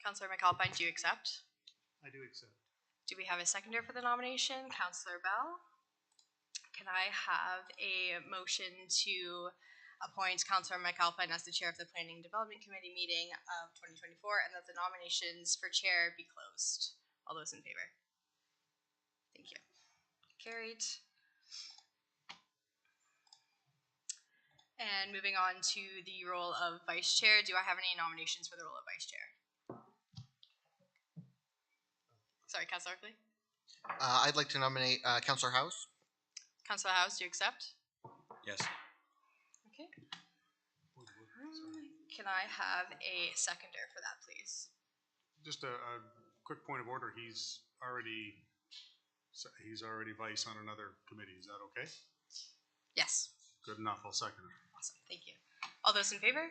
Councillor McAlpine, do you accept? I do accept. Do we have a seconder for the nomination? Councillor Bell. Can I have a motion to appoint Councillor McAlpine as the chair of the Planning and Development Committee meeting of 2024 and that the nominations for chair be closed? All those in favor? Thank you. Carried. And moving on to the role of vice chair, do I have any nominations for the role of vice chair? Sorry, Councillor Oakley. I'd like to nominate Councillor House. Councillor House, do you accept? Yes. Okay. Can I have a seconder for that, please? Just a quick point of order. He's already vice on another committee. Is that okay? Yes. Good enough. I'll second it. Awesome. Thank you. All those in favor?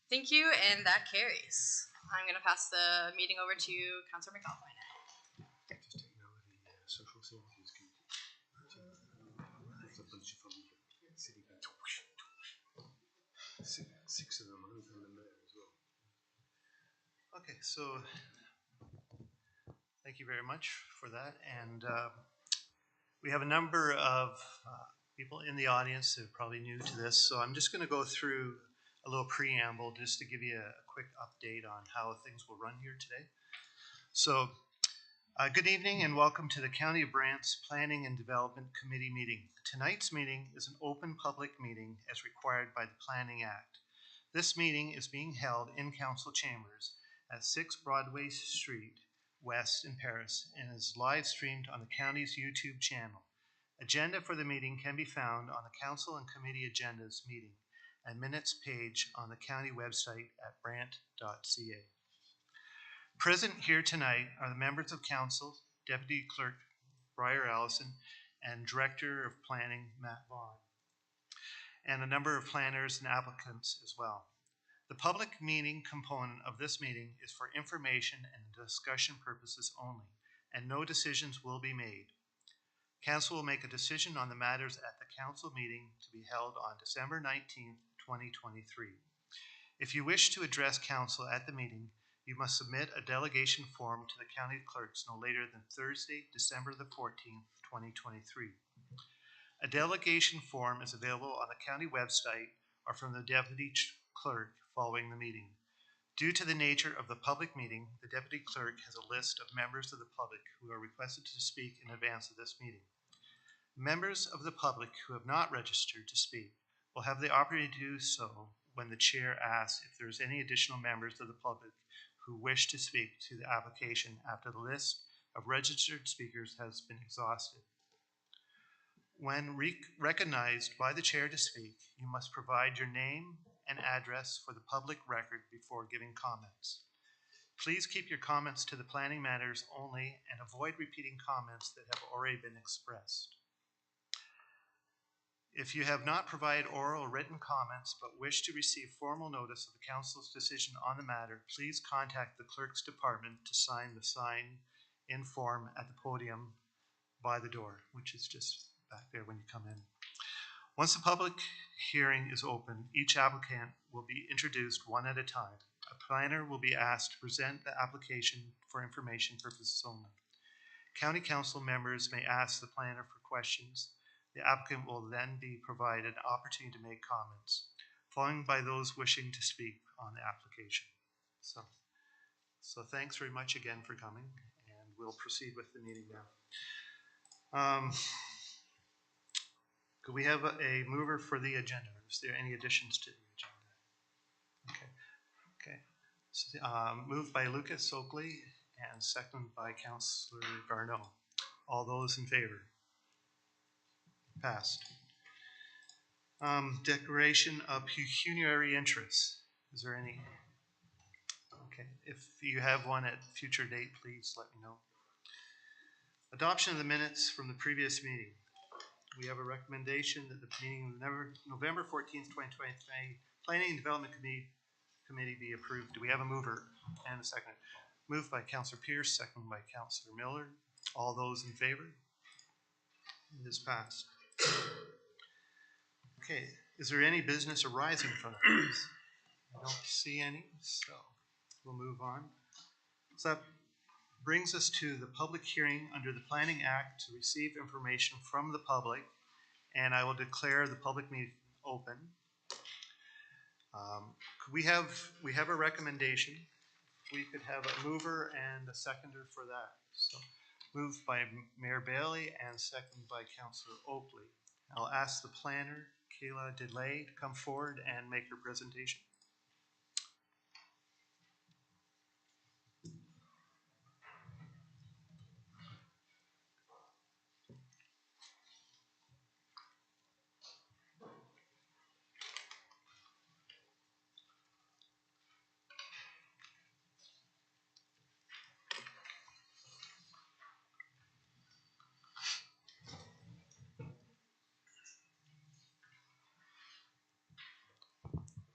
Thank you, and that carries. I'm going to pass the meeting over to Councillor McAlpine now. Just take note of the social services committee. There's a bunch of them sitting there. Six of them on the mayor as well. Okay, so thank you very much for that. And we have a number of people in the audience who are probably new to this. So I'm just going to go through a little preamble just to give you a quick update on how things will run here today. So good evening and welcome to the County of Brant's Planning and Development Committee meeting. Tonight's meeting is an open public meeting as required by the Planning Act. This meeting is being held in council chambers at 6 Broadway Street West in Paris and is live streamed on the county's YouTube channel. Agenda for the meeting can be found on the council and committee agendas meeting and minutes page on the county website at brant.ca. Present here tonight are the members of council, Deputy Clerk Briar Allison, and Director of Planning Matt Vaughn, and a number of planners and applicants as well. The public meeting component of this meeting is for information and discussion purposes only, and no decisions will be made. Council will make a decision on the matters at the council meeting to be held on December 19th, 2023. If you wish to address council at the meeting, you must submit a delegation form to the county clerks no later than Thursday, December the 14th, 2023. A delegation form is available on the county website or from the deputy clerk following the meeting. Due to the nature of the public meeting, the deputy clerk has a list of members of the public who are requested to speak in advance of this meeting. Members of the public who have not registered to speak will have the opportunity to do so when the chair asks if there is any additional members of the public who wish to speak to the application after the list of registered speakers has been exhausted. When recognized by the chair to speak, you must provide your name and address for the public record before giving comments. Please keep your comments to the planning matters only and avoid repeating comments that have already been expressed. If you have not provided oral or written comments but wish to receive formal notice of the council's decision on the matter, please contact the clerk's department to sign the sign-in form at the podium by the door, which is just back there when you come in. Once the public hearing is open, each applicant will be introduced one at a time. A planner will be asked to present the application for information purposes only. County council members may ask the planner for questions. The applicant will then be provided an opportunity to make comments, followed by those wishing to speak on the application. So thanks very much again for coming, and we'll proceed with the meeting now. Could we have a mover for the agenda? Is there any additions to the agenda? Okay. So, moved by Lucas Oakley and seconded by Councillor Garneau. All those in favor? Passed. Declaration of pecuniary interest. Is there any? Okay. If you have one at future date, please let me know. Adoption of the minutes from the previous meeting. We have a recommendation that the meeting of November 14th, 2023, Planning and Development Committee be approved. Do we have a mover and a second? Moved by Councillor Pierce, seconded by Councillor Miller. All those in favor? It is passed. Okay, is there any business arising from this? I don't see any, so we'll move on. So that brings us to the public hearing under the Planning Act to receive information from the public, and I will declare the public meeting open. We have a recommendation. We could have a mover and a seconder for that. So moved by Mayor Bailey and seconded by Councillor Oakley. I'll ask the planner, Kayla DeLay, to come forward and make her presentation.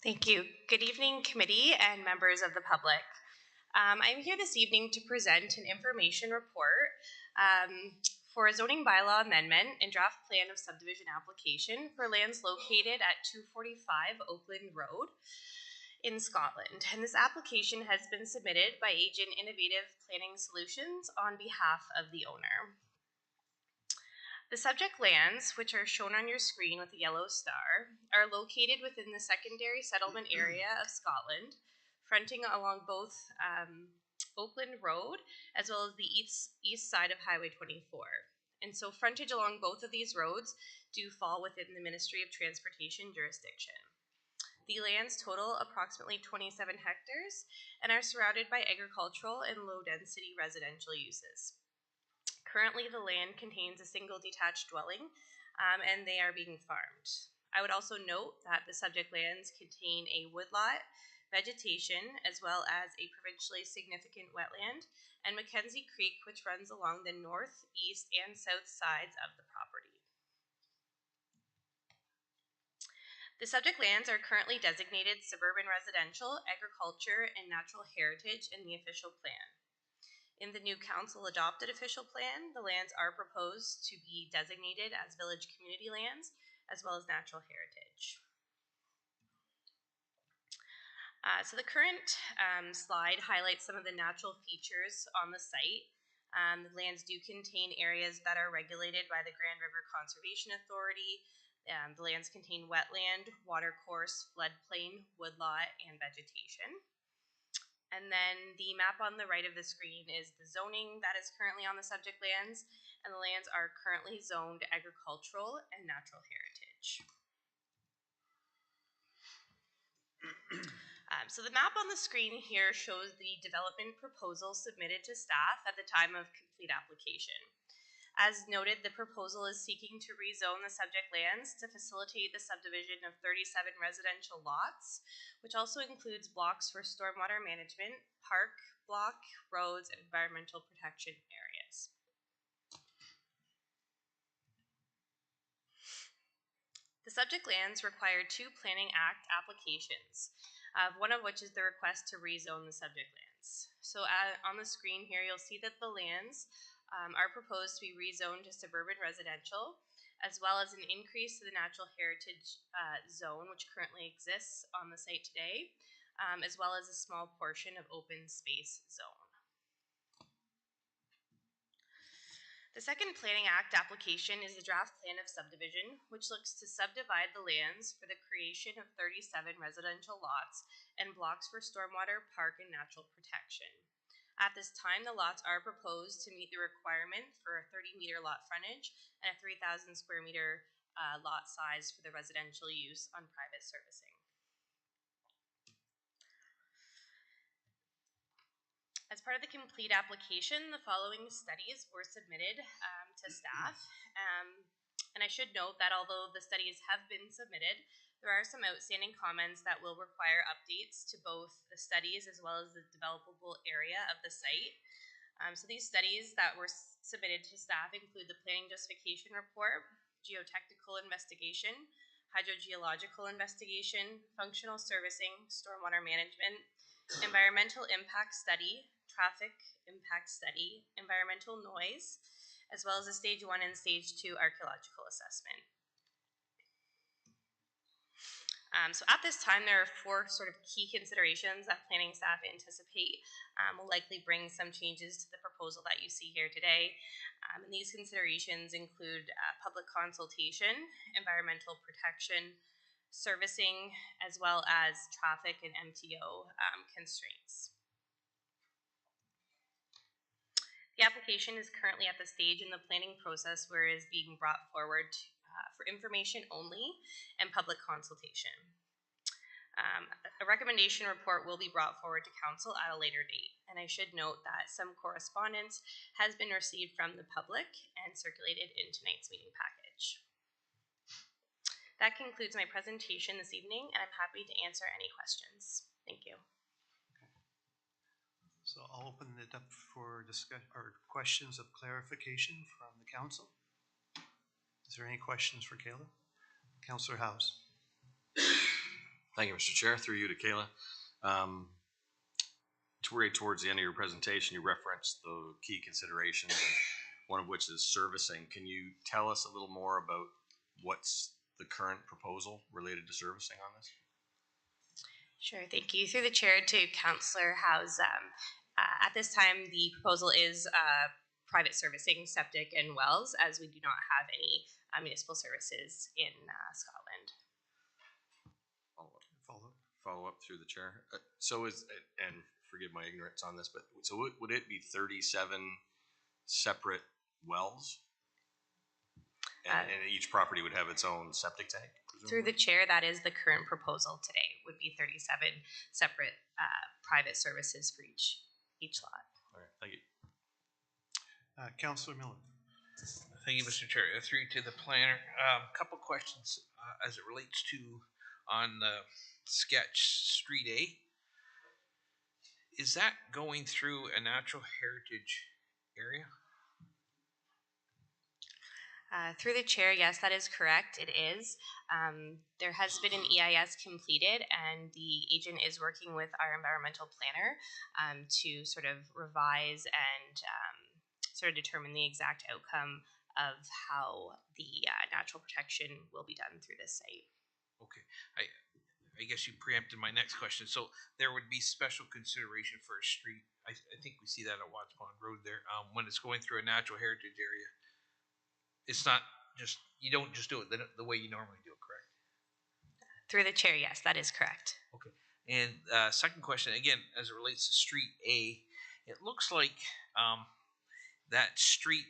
Thank you. Good evening, committee and members of the public. I'm here this evening to present an information report for a zoning bylaw amendment and draft plan of subdivision application for lands located at 245 Oakland Road in Scotland. And this application has been submitted by Agent Innovative Planning Solutions on behalf of the owner. The subject lands, which are shown on your screen with the yellow star, are located within the secondary settlement area of Scotland, fronting along both Oakland Road as well as the east side of Highway 24. And so frontage along both of these roads do fall within the Ministry of Transportation jurisdiction. The lands total approximately 27 hectares and are surrounded by agricultural and low-density residential uses. Currently, the land contains a single detached dwelling, and they are being farmed. I would also note that the subject lands contain a woodlot, vegetation, as well as a provincially significant wetland, and Mackenzie Creek, which runs along the north, east, and south sides of the property. The subject lands are currently designated suburban residential, agriculture, and natural heritage in the official plan. In the new council adopted official plan, the lands are proposed to be designated as village community lands as well as natural heritage. So the current slide highlights some of the natural features on the site. The lands do contain areas that are regulated by the Grand River Conservation Authority. The lands contain wetland, watercourse, floodplain, woodlot, and vegetation. And then the map on the right of the screen is the zoning that is currently on the subject lands, and the lands are currently zoned agricultural and natural heritage. So the map on the screen here shows the development proposal submitted to staff at the time of complete application. As noted, the proposal is seeking to rezone the subject lands to facilitate the subdivision of 37 residential lots, which also includes blocks for stormwater management, park, block, roads, and environmental protection areas. The subject lands require 2 Planning Act applications, one of which is the request to rezone the subject lands. So on the screen here, you'll see that the lands are proposed to be rezoned to suburban residential, as well as an increase to the natural heritage zone, which currently exists on the site today, as well as a small portion of open space zone. The second Planning Act application is the draft plan of subdivision, which looks to subdivide the lands for the creation of 37 residential lots and blocks for stormwater, park, and natural protection. At this time, the lots are proposed to meet the requirement for a 30-meter lot frontage and a 3,000 square meter lot size for the residential use on private servicing. As part of the complete application, the following studies were submitted to staff. And I should note that although the studies have been submitted, there are some outstanding comments that will require updates to both the studies as well as the developable area of the site. So these studies that were submitted to staff include the Planning Justification Report, Geotechnical Investigation, Hydrogeological Investigation, Functional Servicing, Stormwater Management, Environmental Impact Study, Traffic Impact Study, Environmental Noise, as well as a Stage 1 and Stage 2 archaeological assessment. So at this time, there are 4 sort of key considerations that planning staff anticipate will likely bring some changes to the proposal that you see here today. And these considerations include public consultation, environmental protection, servicing, as well as traffic and MTO constraints. The application is currently at the stage in the planning process where it is being brought forward for information only and public consultation. A recommendation report will be brought forward to council at a later date, and I should note that some correspondence has been received from the public and circulated in tonight's meeting package. That concludes my presentation this evening, and I'm happy to answer any questions. Thank you. So I'll open it up for discussion or questions of clarification from the council. Is there any questions for Kayla? Councillor House. Thank you, Mr. Chair. Through you to Kayla. Towards the end of your presentation, you referenced the key considerations, one of which is servicing. Can you tell us a little more about what's the current proposal related to servicing on this? Sure, thank you. Through the chair to Councillor House. At this time, the proposal is private servicing, septic, and wells, as we do not have any municipal services in Scotland. Follow up through the chair. And forgive my ignorance on this, but so would it be 37 separate wells? And each property would have its own septic tank? Presumably? Through the chair, that is the current proposal today, would be 37 separate private services for each lot. All right, thank you. Councillor Miller. Thank you, Mr. Chair. Through to the planner. A couple questions as it relates to on the sketch Street A. Is that going through a natural heritage area? Through the chair, yes, that is correct. It is. There has been an EIS completed, and the agent is working with our environmental planner to sort of revise and sort of determine the exact outcome of how the natural protection will be done through this site. Okay. I guess you preempted my next question. So there would be special consideration for a street. I think we see that at Watts Pond Road there. When it's going through a natural heritage area, it's not just, you don't just do it the way you normally do it, correct? Through the chair, yes, that is correct. Okay. And second question, again, as it relates to Street A, it looks like that street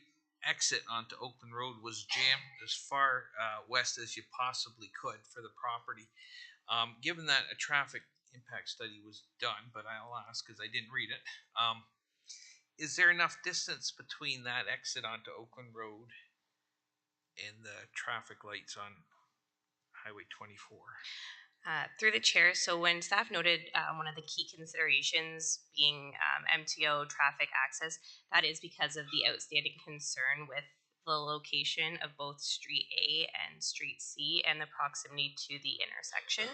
exit onto Oakland Road was jammed as far west as you possibly could for the property. Given that a traffic impact study was done, but I'll ask because I didn't read it, is there enough distance between that exit onto Oakland Road and the traffic lights on Highway 24? Through the chair, so when staff noted one of the key considerations being MTO traffic access, that is because of the outstanding concern with the location of both Street A and Street C and the proximity to the intersection.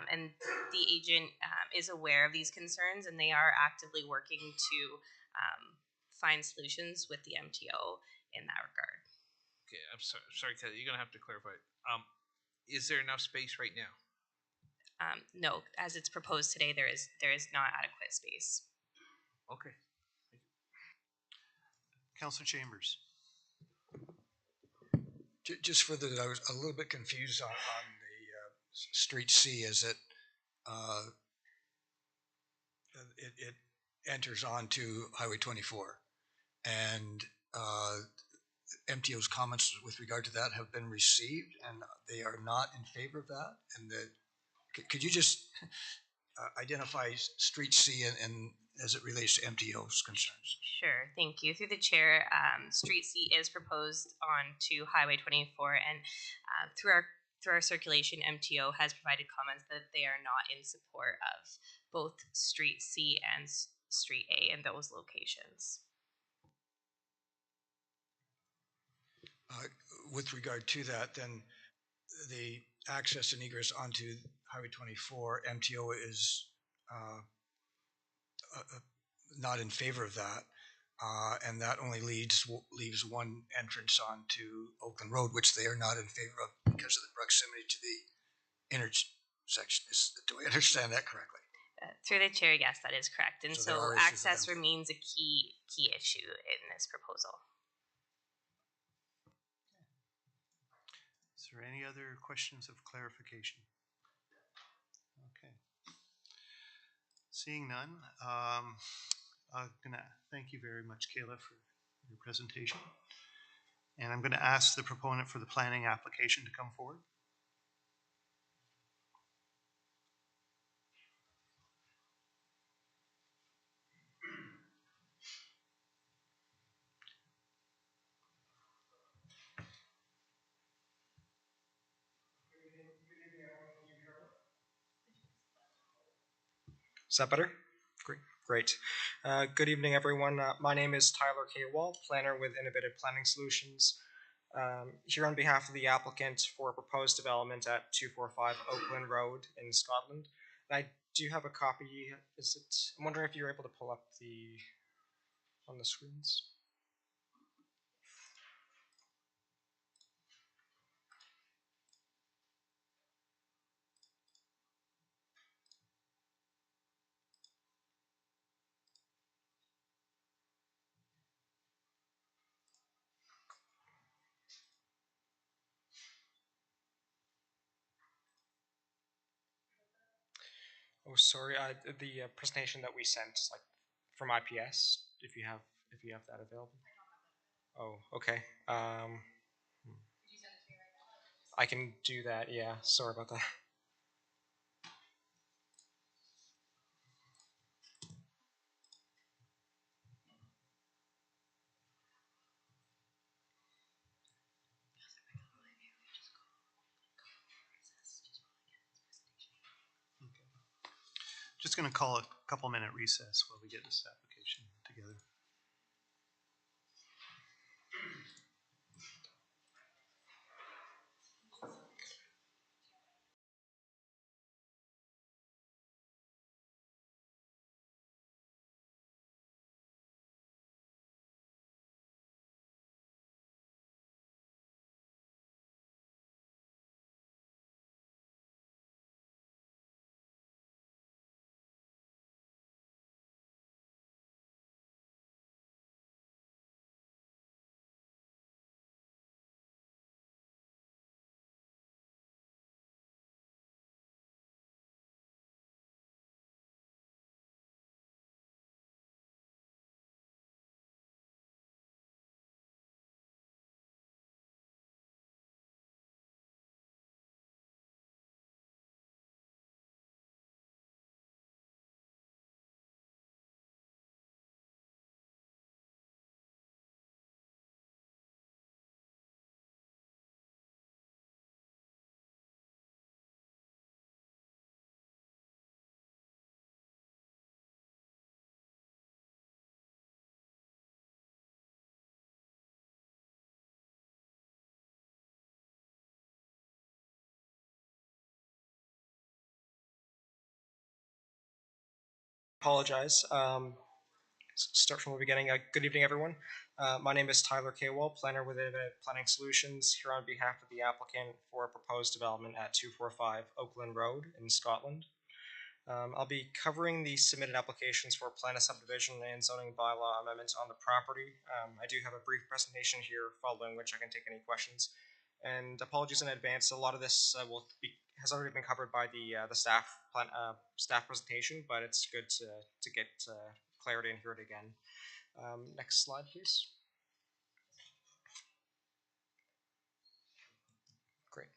And the agent is aware of these concerns, and they are actively working to find solutions with the MTO in that regard. Okay, I'm sorry, Kelly, you're going to have to clarify. Is there enough space right now? No, as it's proposed today, there is not adequate space. Okay. Councillor Chambers. Just for that, I was a little bit confused on the Street C. Is it it enters onto Highway 24, and MTO's comments with regard to that have been received, and they are not in favor of that. And could you just identify Street C and as it relates to MTO's concerns? Sure, thank you. Through the chair, Street C is proposed on to Highway 24, and through our circulation, MTO has provided comments that they are not in support of both Street C and Street A in those locations. With regard to that, then the access and egress onto Highway 24, MTO is not in favor of that, and that only leaves one entrance onto Oakland Road, which they are not in favor of because of the proximity to the do I understand that correctly? Through the chair, yes, that is correct. And So there so are issues with access them. remains a key issue in this proposal. Is there any other questions of clarification? Okay. Seeing none, I'm gonna thank you very much, Kayla, for your presentation. And I'm gonna ask the proponent for the planning application to come forward. Is that better? Great. Great. Good evening, everyone. My name is Tyler K. Wall, planner with Innovative Planning Solutions. Here on behalf of the applicant for proposed development at 245 Oakland Road in Scotland. And I do have a copy. I'm wondering if you're able to pull up on the screens. Oh, sorry. The presentation that we sent, like from IPS, if you have that available. Oh, okay. I can do that. Yeah. Sorry about that. Just gonna call a couple-minute recess while we get this application together. Apologize. Start from the beginning. Good evening, everyone. My name is Tyler K. Wall, planner with Innovative Planning Solutions, here on behalf of the applicant for a proposed development at 245 Oakland Road in Scotland. I'll be covering the submitted applications for plan of subdivision and zoning bylaw amendments on the property. I do have a brief presentation here, following which I can take any questions. And apologies in advance. A lot of this has already been covered by the staff presentation, but it's good to get clarity and hear it again. Next slide, please. Great.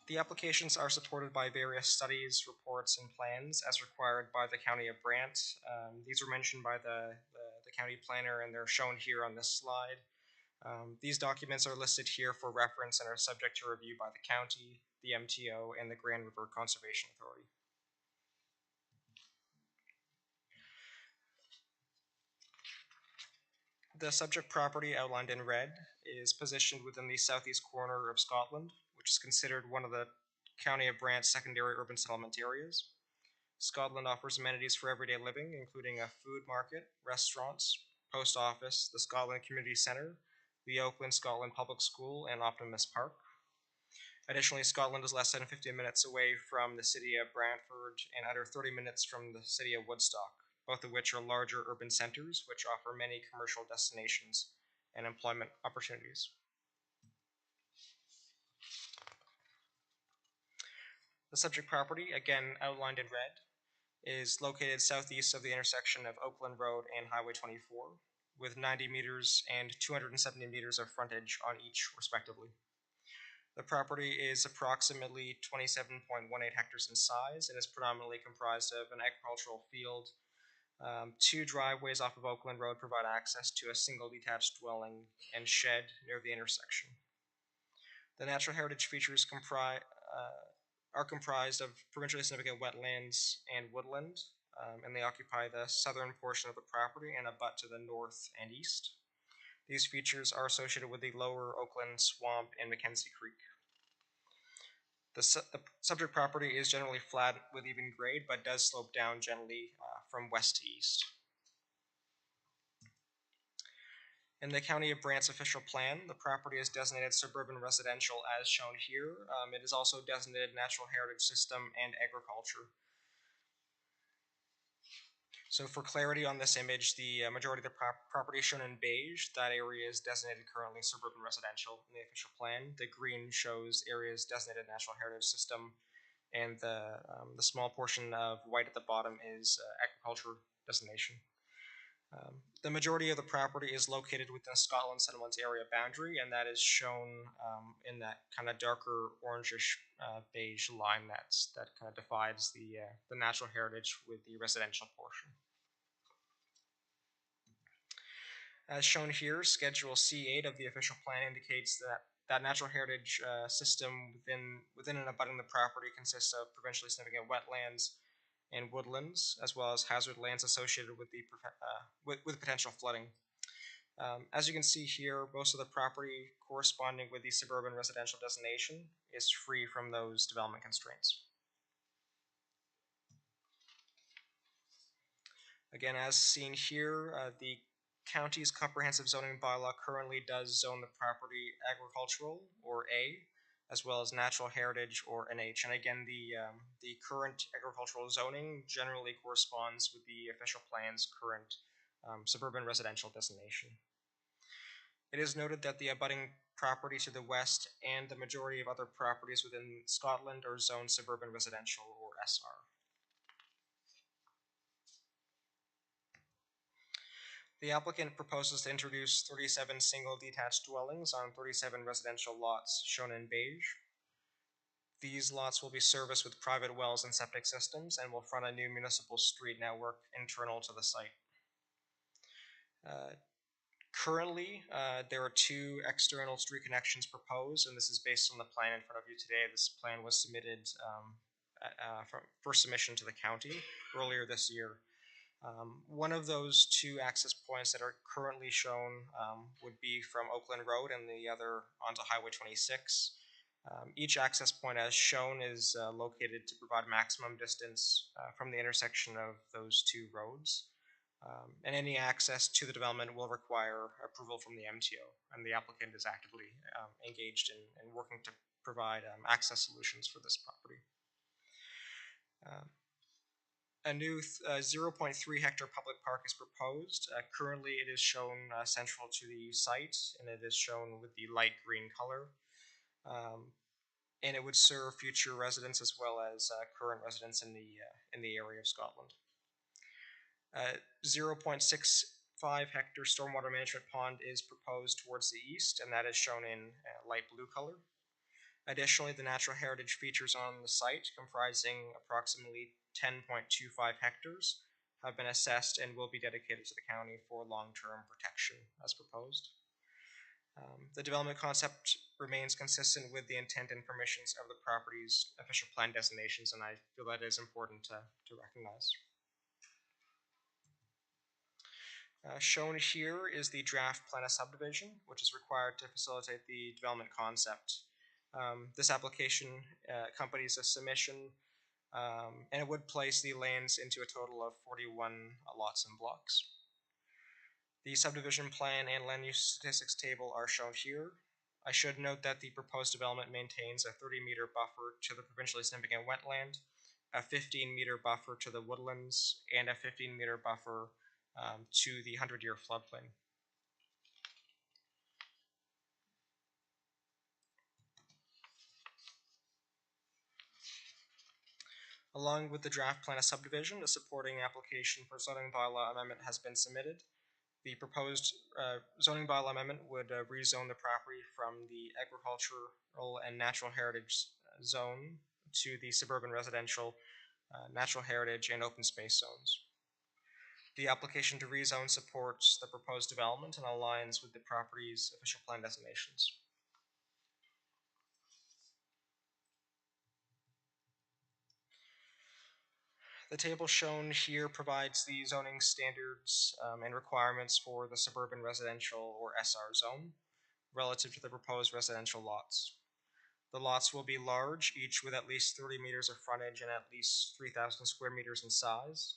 The applications are supported by various studies, reports, and plans as required by the County of Brant. These were mentioned by the county planner, and they're shown here on this slide. These documents are listed here for reference and are subject to review by the county, the MTO, and the Grand River Conservation Authority. The subject property, outlined in red, is positioned within the southeast corner of Scotland, which is considered one of the County of Brant's secondary urban settlement areas. Scotland offers amenities for everyday living, including a food market, restaurants, post office, the Scotland Community Centre, the Oakland Scotland Public School, and Optimus Park. Additionally, Scotland is less than 15 minutes away from the city of Brantford and under 30 minutes from the city of Woodstock, both of which are larger urban centers which offer many commercial destinations and employment opportunities. The subject property, again outlined in red, is located southeast of the intersection of Oakland Road and Highway 24, with 90 meters and 270 meters of frontage on each, respectively. The property is approximately 27.18 hectares in size and is predominantly comprised of an agricultural field. Two driveways off of Oakland Road provide access to a single detached dwelling and shed near the intersection. The natural heritage features are comprised of provincially significant wetlands and woodland, and they occupy the southern portion of the property and abut to the north and east. These features are associated with the lower Oakland Swamp and Mackenzie Creek. The subject property is generally flat with even grade, but does slope down gently from west to east. In the County of Brant's official plan, the property is designated suburban residential as shown here. It is also designated natural heritage system and agriculture. So for clarity on this image, the majority of the property is shown in beige. That area is designated currently suburban residential in the official plan. The green shows areas designated natural heritage system, and the small portion of white at the bottom is agriculture designation. The majority of the property is located within Scotland Settlements area boundary, and that is shown in that kind of darker orangish beige line that kind of divides the natural heritage with the residential portion. As shown here, Schedule C8 of the official plan indicates that natural heritage system within and abutting the property consists of provincially significant wetlands and woodlands, as well as hazard lands associated with the with potential flooding. As you can see here, most of the property corresponding with the suburban residential designation is free from those development constraints. Again, as seen here, the county's comprehensive zoning bylaw currently does zone the property agricultural, or A, as well as natural heritage, or NH. And again, the current agricultural zoning generally corresponds with the official plan's current suburban residential designation. It is noted that the abutting property to the west and the majority of other properties within Scotland are zoned suburban residential, or SR. The applicant proposes to introduce 37 single detached dwellings on 37 residential lots shown in beige. These lots will be serviced with private wells and septic systems and will front a new municipal street network internal to the site. Currently, there are two external street connections proposed, and this is based on the plan in front of you today. This plan was submitted for submission to the county earlier this year. One of those two access points that are currently shown would be from Oakland Road and the other onto Highway 26. Each access point as shown is located to provide maximum distance from the intersection of those two roads. And any access to the development will require approval from the MTO, and the applicant is actively engaged in working to provide access solutions for this property. A new 0.3 hectare public park is proposed. Currently it is shown central to the site, and it is shown with the light green color. And it would serve future residents as well as current residents in the area of Scotland. 0.65 hectare stormwater management pond is proposed towards the east, and that is shown in light blue color. Additionally, the natural heritage features on the site, comprising approximately 10.25 hectares, have been assessed and will be dedicated to the county for long-term protection as proposed. The development concept remains consistent with the intent and permissions of the property's official plan designations, and I feel that is important to recognize. Shown here is the draft plan of subdivision, which is required to facilitate the development concept. This application accompanies a submission, and it would place the lands into a total of 41 lots and blocks. The subdivision plan and land use statistics table are shown here. I should note that the proposed development maintains a 30-meter buffer to the provincially significant wetland, a 15-meter buffer to the woodlands, and a 15-meter buffer to the 100-year floodplain. Along with the draft plan of subdivision, a supporting application for zoning bylaw amendment has been submitted. The proposed zoning bylaw amendment would rezone the property from the agricultural and natural heritage zone to the suburban residential, natural heritage, and open space zones. The application to rezone supports the proposed development and aligns with the property's official plan designations. The table shown here provides the zoning standards and requirements for the suburban residential or SR zone relative to the proposed residential lots. The lots will be large, each with at least 30 meters of frontage and at least 3,000 square meters in size.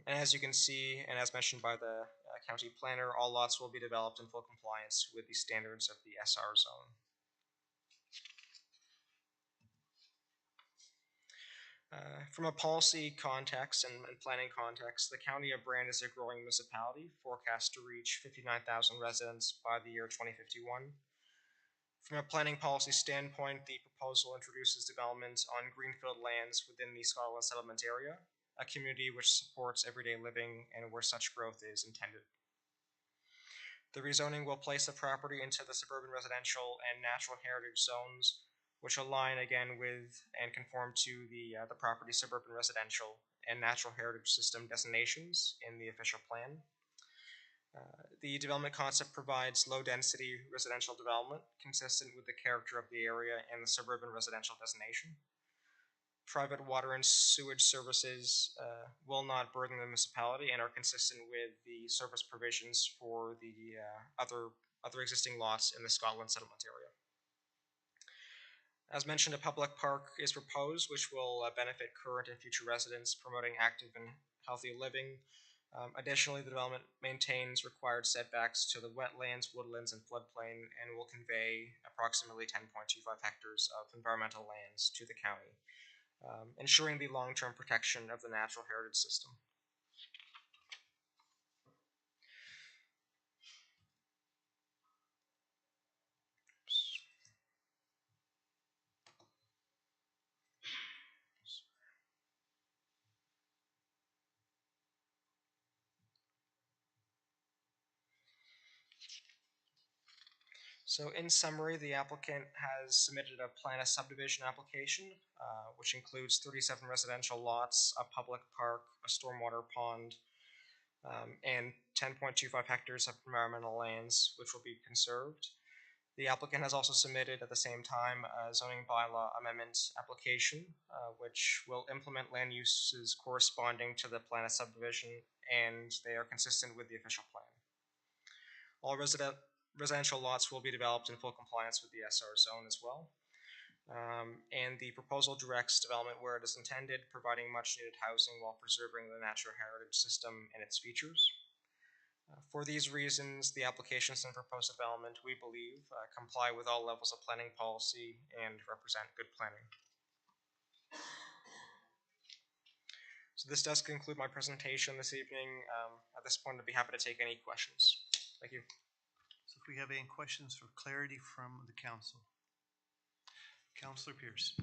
And as you can see, and as mentioned by the county planner, all lots will be developed in full compliance with the standards of the SR zone. From a policy context and planning context, the County of Brant is a growing municipality forecast to reach 59,000 residents by the year 2051. From a planning policy standpoint, the proposal introduces development on greenfield lands within the Scotland settlement area, a community which supports everyday living and where such growth is intended. The rezoning will place the property into the suburban residential and natural heritage zones, which align again with and conform to the property's suburban residential and natural heritage system designations in the official plan. The development concept provides low-density residential development consistent with the character of the area and the suburban residential designation. Private water and sewage services will not burden the municipality and are consistent with the service provisions for the other existing lots in the Scotland settlement area. As mentioned, a public park is proposed, which will benefit current and future residents, promoting active and healthy living. Additionally, the development maintains required setbacks to the wetlands, woodlands, and floodplain, and will convey approximately 10.25 hectares of environmental lands to the county, ensuring the long-term protection of the natural heritage system. So in summary, the applicant has submitted a plan of subdivision application, which includes 37 residential lots, a public park, a stormwater pond, and 10.25 hectares of environmental lands, which will be conserved. The applicant has also submitted at the same time a zoning bylaw amendment application, which will implement land uses corresponding to the plan of subdivision, and they are consistent with the official plan. All residential lots will be developed in full compliance with the SR zone as well. And the proposal directs development where it is intended, providing much needed housing while preserving the natural heritage system and its features. For these reasons, the applications and proposed development, we believe, comply with all levels of planning policy and represent good planning. So this does conclude my presentation this evening. At this point, I'd be happy to take any questions. Thank you. So if we have any questions for clarity from the council. Councillor Pierce.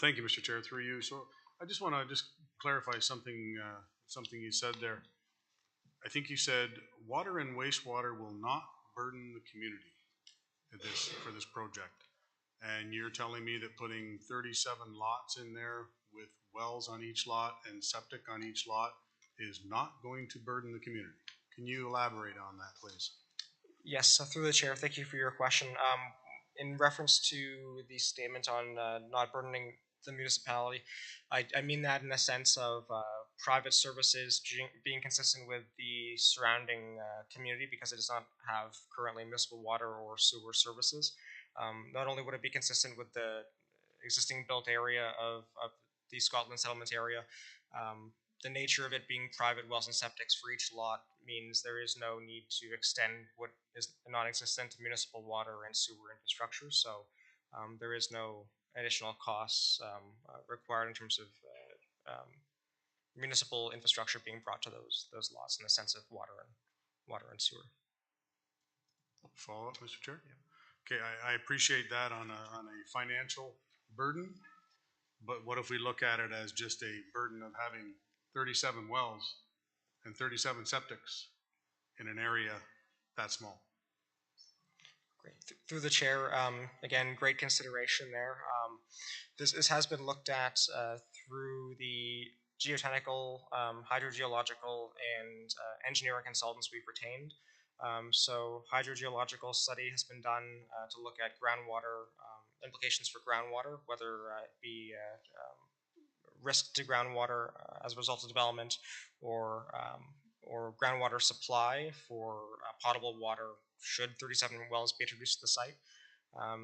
Thank you, Mr. Chair, through you. So I just want to clarify something, something you said there. I think you said water and wastewater will not burden the community for this project. And you're telling me that putting 37 lots in there with wells on each lot and septic on each lot is not going to burden the community. Can you elaborate on that, please? Yes, so through the chair, thank you for your question. In reference to the statement on not burdening the municipality, I mean that in the sense of private services being consistent with the surrounding community, because it does not have currently municipal water or sewer services. Not only would it be consistent with the existing built area of the Scotland settlement area, the nature of it being private wells and septics for each lot means there is no need to extend what is non-existent municipal water and sewer infrastructure. So there is no additional costs required in terms of municipal infrastructure being brought to those lots in the sense of water and sewer. Follow up, Mr. Chair? Okay, I appreciate that on a financial burden, but what if we look at it as just a burden of having 37 wells and 37 septics in an area that small? Great. Through the chair, again, great consideration there. This has been looked at through the geotechnical, hydrogeological, and engineering consultants we've retained. So hydrogeological study has been done to look at groundwater implications for groundwater, whether it be risk to groundwater as a result of development, or groundwater supply for potable water should 37 wells be introduced to the site.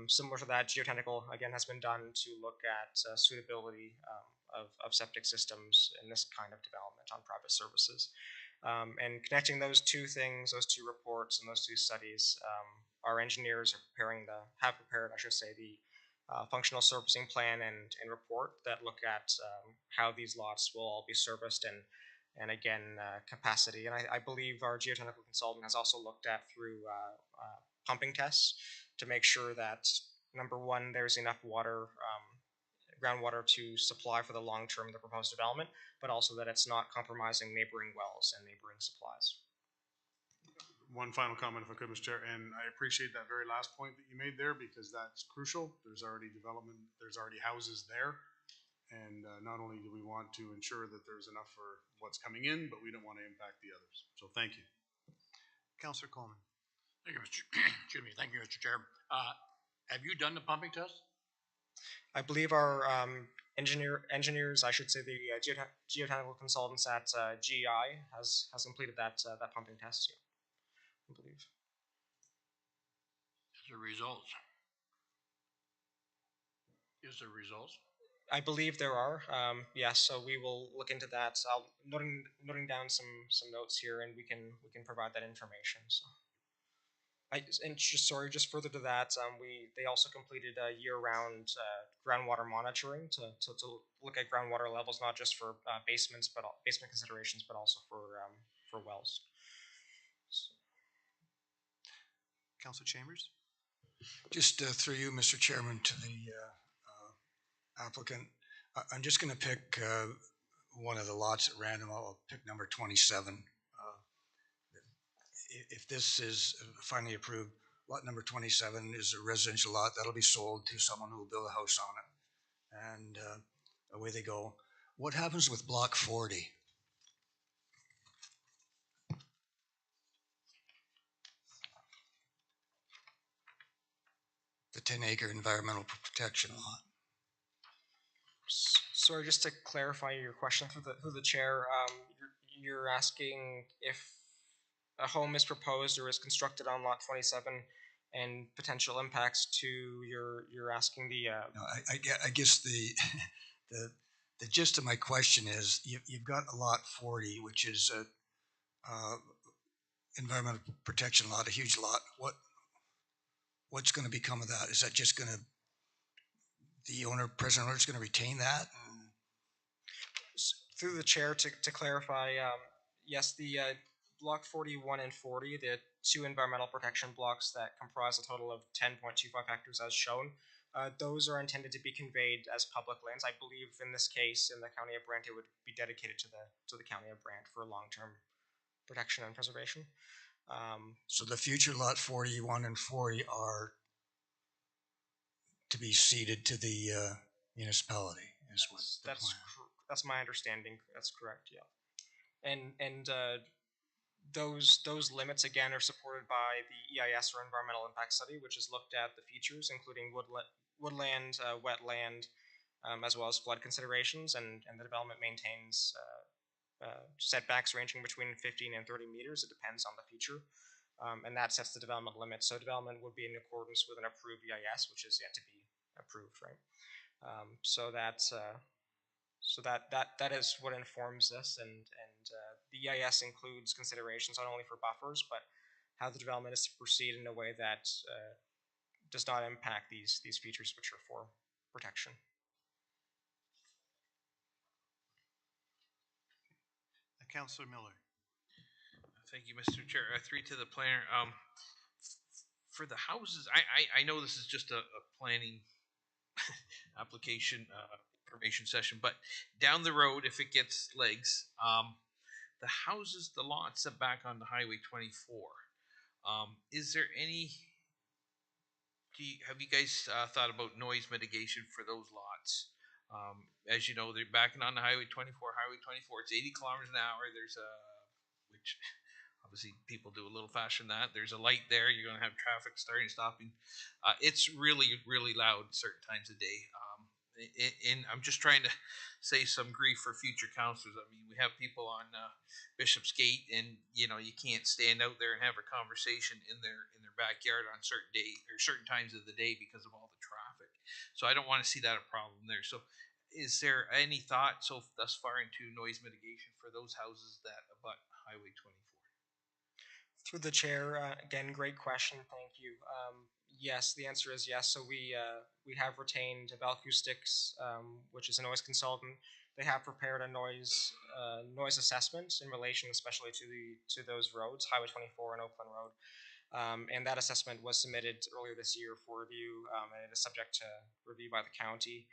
Similar to that, geotechnical again has been done to look at suitability of septic systems in this kind of development on private services. And connecting those two things, those two reports and those two studies, our engineers have prepared, I should say, the functional servicing plan and report that look at how these lots will all be serviced and again, capacity. And I believe our geotechnical consultant has also looked at through pumping tests to make sure that, number one, there's enough water, groundwater to supply for the long term of the proposed development, but also that it's not compromising neighboring wells and neighboring supplies. One final comment, if I could, Mr. Chair, and I appreciate that very last point that you made there because that's crucial. There's already development, there's already houses there, and not only do we want to ensure that there's enough for what's coming in, but we don't want to impact the others. So thank you. Councillor Coleman. Thank you, Mr. Excuse me. Thank you, Mr. Chair. Have you done the pumping test? I believe our engineers, I should say the geotechnical consultants at GEI has completed that pumping test. Yeah, I believe. Is there results? Is there results? I believe there are. Yes, so we will look into that. So I'll noting down some notes here, and we can provide that information. So. Just further to that, they also completed a year-round groundwater monitoring to look at groundwater levels, not just for basement considerations, but also for wells. So. Councillor Chambers. Just through you, Mr. Chairman, to the applicant. I'm just going to pick one of the lots at random. I'll pick number 27. If this is finally approved, lot number 27 is a residential lot that'll be sold to someone who will build a house on it, and away they go. What happens with block 40? The 10-acre environmental protection lot. Sorry, just to clarify your question through the chair, you're asking if a home is proposed or is constructed on lot 27 and potential impacts to you're asking the no, I guess the gist of my question is you've got a lot 40, which is a environmental protection lot, a huge lot. What's going to become of that? Is that just going to present owner is going to retain that? Through the chair to clarify, yes, the block 41 and 40, the two environmental protection blocks that comprise a total of 10.25 hectares as shown, those are intended to be conveyed as public lands. I believe in this case, in the County of Brant, it would be dedicated to the County of Brant for long-term protection and preservation. So the future lot 41 and 40 are to be ceded to the municipality, is what the plan. That's my understanding. That's correct. Yeah, and those limits again are supported by the EIS or environmental impact study, which has looked at the features including woodland, wetland, as well as flood considerations, and the development maintains setbacks ranging between 15 and 30 meters. It depends on the feature, and that sets the development limit. So development would be in accordance with an approved EIS, which is yet to be approved, right? So that's So that is what informs this, and the EIS includes considerations not only for buffers, but how the development is to proceed in a way that does not impact these features which are for protection. Councillor Miller. Thank you, Mr. Chair. Three to the planner. For the houses, I know this is just a planning application information session, but down the road, if it gets legs, the houses, the lots set back on the Highway 24, is there any, have you guys thought about noise mitigation for those lots? As you know, they're backing on the Highway 24. Highway 24, it's 80 kilometers an hour. There's a, which obviously people do a little faster than that. There's a light there. You're going to have traffic starting, stopping. It's really, really loud certain times of day. And I'm just trying to save some grief for future councilors. I mean, we have people on Bishop's Gate, and you know, you can't stand out there and have a conversation in their backyard on certain day or certain times of the day because of all the traffic. So I don't want to see that a problem there. So is there any thought so thus far into noise mitigation for those houses that abut Highway 24? Through the chair, again, great question. Thank you. Yes, the answer is yes. So we have retained Bell Acoustics, which is a noise consultant. They have prepared a noise assessment in relation, especially to those roads, Highway 24 and Oakland Road. And that assessment was submitted earlier this year for review, and it is subject to review by the county.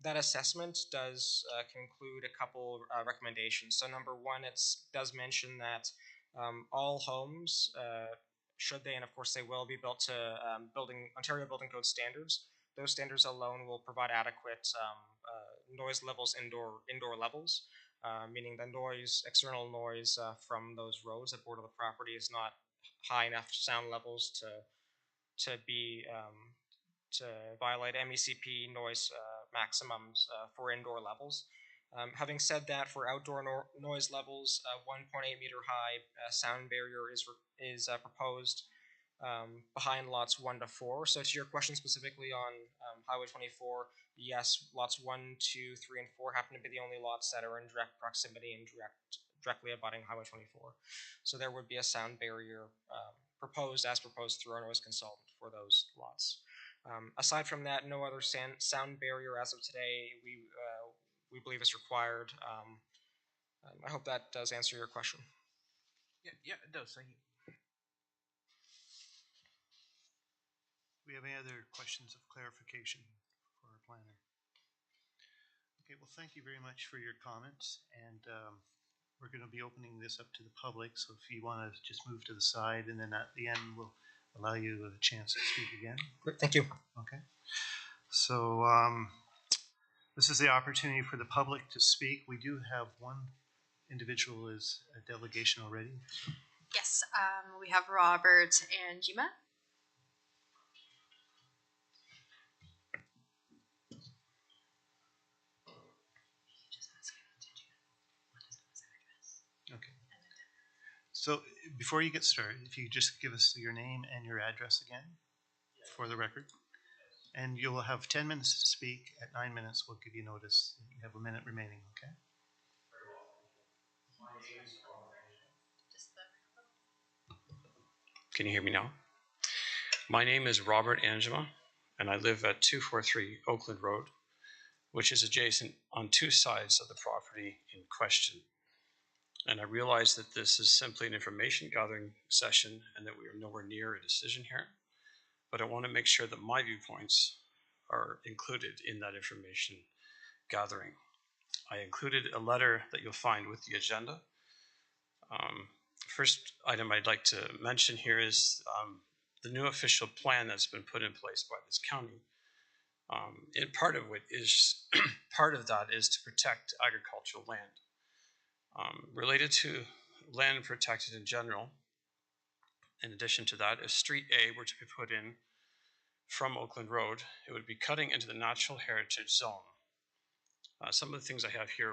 That assessment does conclude a couple recommendations. So number one, it does mention that all homes, should they, and of course they will, be built to Ontario Building Code standards. Those standards alone will provide adequate noise levels, indoor levels, meaning the external noise from those roads that border the property is not high enough sound levels to violate MECP noise maximums for indoor levels. Having said that, for outdoor noise levels, 1.8 meter high sound barrier is proposed behind lots 1 to 4. So to your question specifically on Highway 24, yes, lots 1, 2, 3, and 4 happen to be the only lots that are in direct proximity and directly abutting Highway 24. So there would be a sound barrier proposed through our noise consultant for those lots. Aside from that, no other sound barrier as of today we believe is required. I hope that does answer your question. Yeah, it does. Thank you. Do we have any other questions of clarification for our planner? Okay, well, thank you very much for your comments, and we're going to be opening this up to the public, so if you want to just move to the side, and then at the end we'll allow you a chance to speak again. Great, thank you. Okay. So this is the opportunity for the public to speak. We do have one individual as a delegation already. Yes, we have Robert and Jima. Okay. So before you get started, if you just give us your name and your address again for the record. And you will have 10 minutes to speak. At 9 minutes, we'll give you notice. You have a minute remaining, okay? Can you hear me now? My name is Robert Angema, and I live at 243 Oakland Road, which is adjacent on 2 sides of the property in question. And I realize that this is simply an information gathering session and that we are nowhere near a decision here. But I want to make sure that my viewpoints are included in that information gathering. I included a letter that you'll find with the agenda. First item I'd like to mention here is the new official plan that's been put in place by this county. And part of that is to protect agricultural land. Related to land protected in general, in addition to that, if Street A were to be put in from Oakland Road, it would be cutting into the natural heritage zone. Some of the things I have here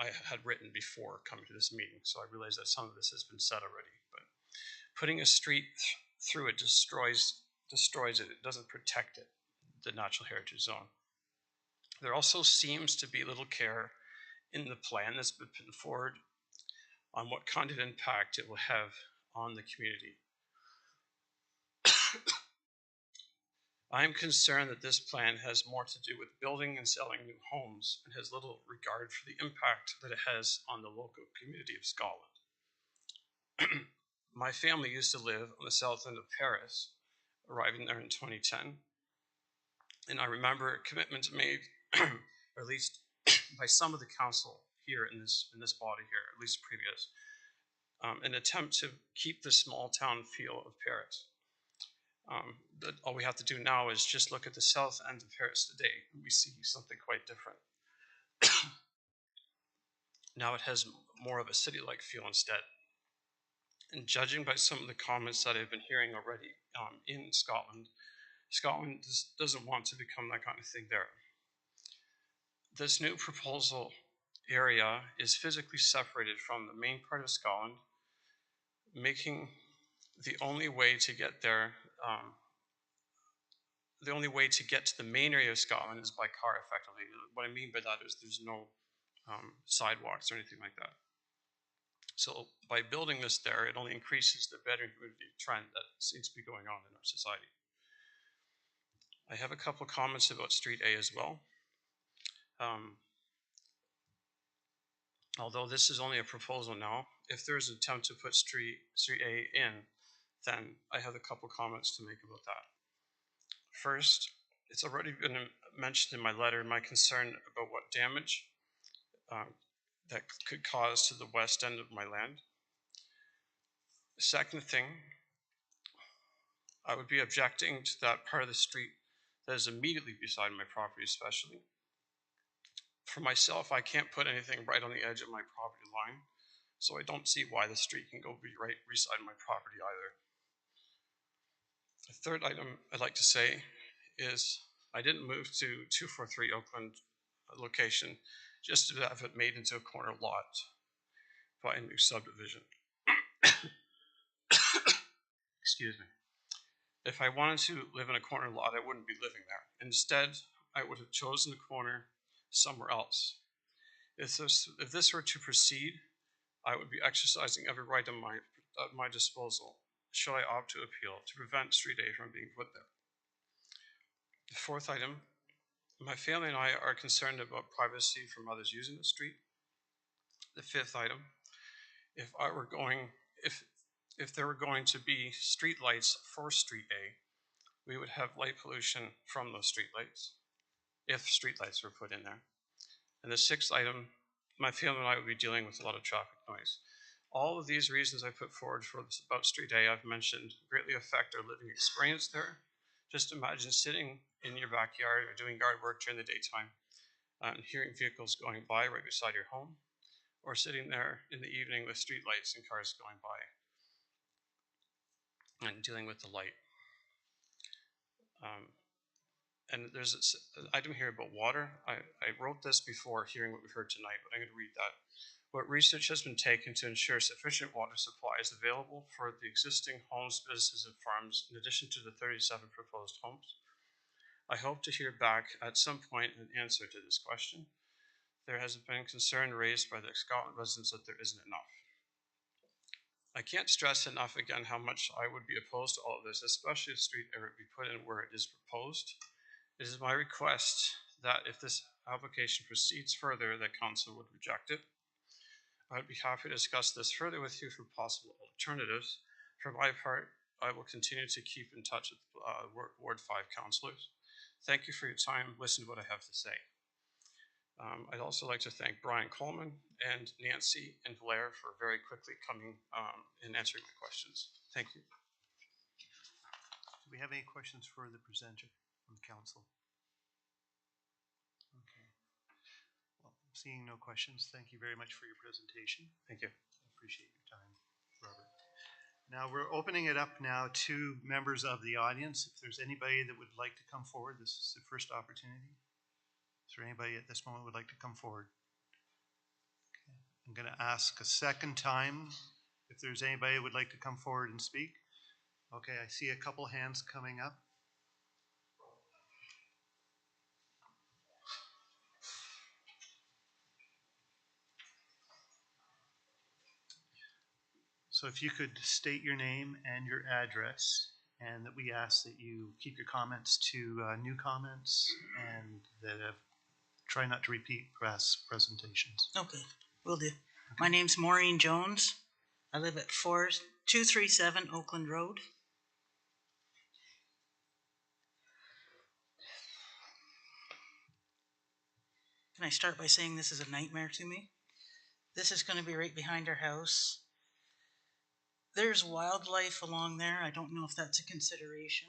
I had written before coming to this meeting, so I realize that some of this has been said already, but putting a street through it destroys it. It doesn't protect it, the natural heritage zone. There also seems to be little care in the plan that's been put forward on what kind of impact it will have on the community. I am concerned that this plan has more to do with building and selling new homes and has little regard for the impact that it has on the local community of Scotland. My family used to live on the south end of Paris, arriving there in 2010. And I remember commitments made, or at least by some of the council here in this body here, at least previous, an attempt to keep the small town feel of Paris. All we have to do now is just look at the south end of Paris today, and we see something quite different. Now it has more of a city-like feel instead. And judging by some of the comments that I've been hearing already in Scotland, Scotland doesn't want to become that kind of thing there. This new proposal area is physically separated from the main part of Scotland, making the only way to get there, the only way to get to the main area of Scotland is by car, effectively. What I mean by that is there's no sidewalks or anything like that. So by building this there, it only increases the bedroom community trend that seems to be going on in our society. I have a couple of comments about Street A as well. Although this is only a proposal now, if there's an attempt to put Street A in, then I have a couple comments to make about that. First, it's already been mentioned in my letter, my concern about what damage that could cause to the west end of my land. The second thing, I would be objecting to that part of the street that is immediately beside my property especially. For myself, I can't put anything right on the edge of my property line, so I don't see why the street can go be right beside my property either. The third item I'd like to say is I didn't move to 243 Oakland location just to have it made into a corner lot by a new subdivision. Excuse me. If I wanted to live in a corner lot, I wouldn't be living there. Instead, I would have chosen a corner somewhere else. If this were to proceed, I would be exercising every right at my disposal, should I opt to appeal, to prevent Street A from being put there. The fourth item, my family and I are concerned about privacy from others using the street. The fifth item, if there were going to be street lights for Street A, we would have light pollution from those street lights, if street lights were put in there. And the sixth item, my family and I would be dealing with a lot of traffic noise. All of these reasons I put forward for this about Street A I've mentioned greatly affect our living experience there. Just imagine sitting in your backyard or doing yard work during the daytime and hearing vehicles going by right beside your home, or sitting there in the evening with street lights and cars going by and dealing with the light. And there's an item here about water. I wrote this before hearing what we've heard tonight, but I'm going to read that. What research has been taken to ensure sufficient water supply is available for the existing homes, businesses, and farms, in addition to the 37 proposed homes? I hope to hear back at some point an answer to this question. There has been concern raised by the Scotland residents that there isn't enough. I can't stress enough again how much I would be opposed to all of this, especially if Street A would be put in where it is proposed. It is my request that if this application proceeds further, that council would reject it. I would be happy to discuss this further with you for possible alternatives. For my part, I will continue to keep in touch with Ward 5 councillors. Thank you for your time. Listen to what I have to say. I'd also like to thank Brian Coleman and Nancy and Blair for very quickly coming and answering my questions. Thank you. Do we have any questions for the presenter from the council? Okay. Well, seeing no questions, thank you very much for your presentation. Thank you. I appreciate your time, Robert. Now we're opening it up now to members of the audience. If there's anybody that would like to come forward, this is the first opportunity. Is there anybody at this moment would like to come forward? Okay. I'm going to ask a second time if there's anybody who would like to come forward and speak. Okay, I see a couple hands coming up. So if you could state your name and your address, and that we ask that you keep your comments to new comments and that try not to repeat past presentations. Okay, will do. My name's Maureen Jones. I live at 4237 Oakland Road. Can I start by saying this is a nightmare to me? This is going to be right behind our house. There's wildlife along there. I don't know if that's a consideration.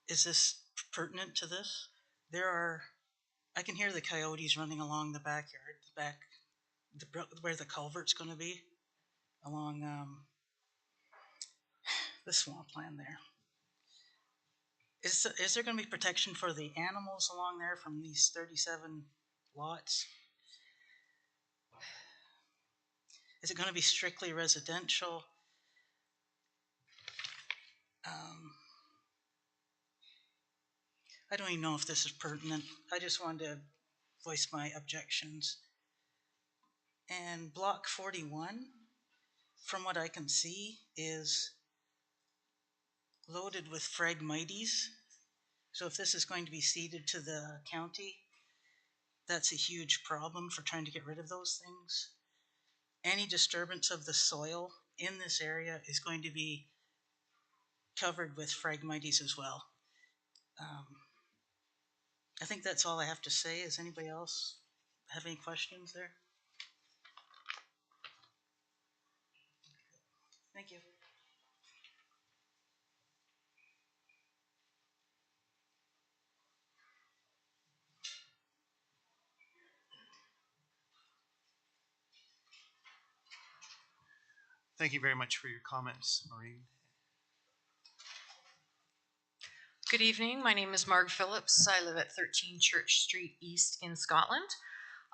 Is this pertinent to this? I can hear the coyotes running along the backyard, where the culvert's going to be, along the swampland there. Is there going to be protection for the animals along there from these 37 lots? Is it going to be strictly residential? I don't even know if this is pertinent. I just wanted to voice my objections. And block 41, from what I can see, is loaded with Phragmites. So if this is going to be ceded to the county, that's a huge problem for trying to get rid of those things. Any disturbance of the soil in this area is going to be covered with Phragmites as well. I think that's all I have to say. Does anybody else have any questions there? Thank you. Thank you very much for your comments, Maureen. Good evening. My name is Marg Phillips. I live at 13 Church Street East in Scotland.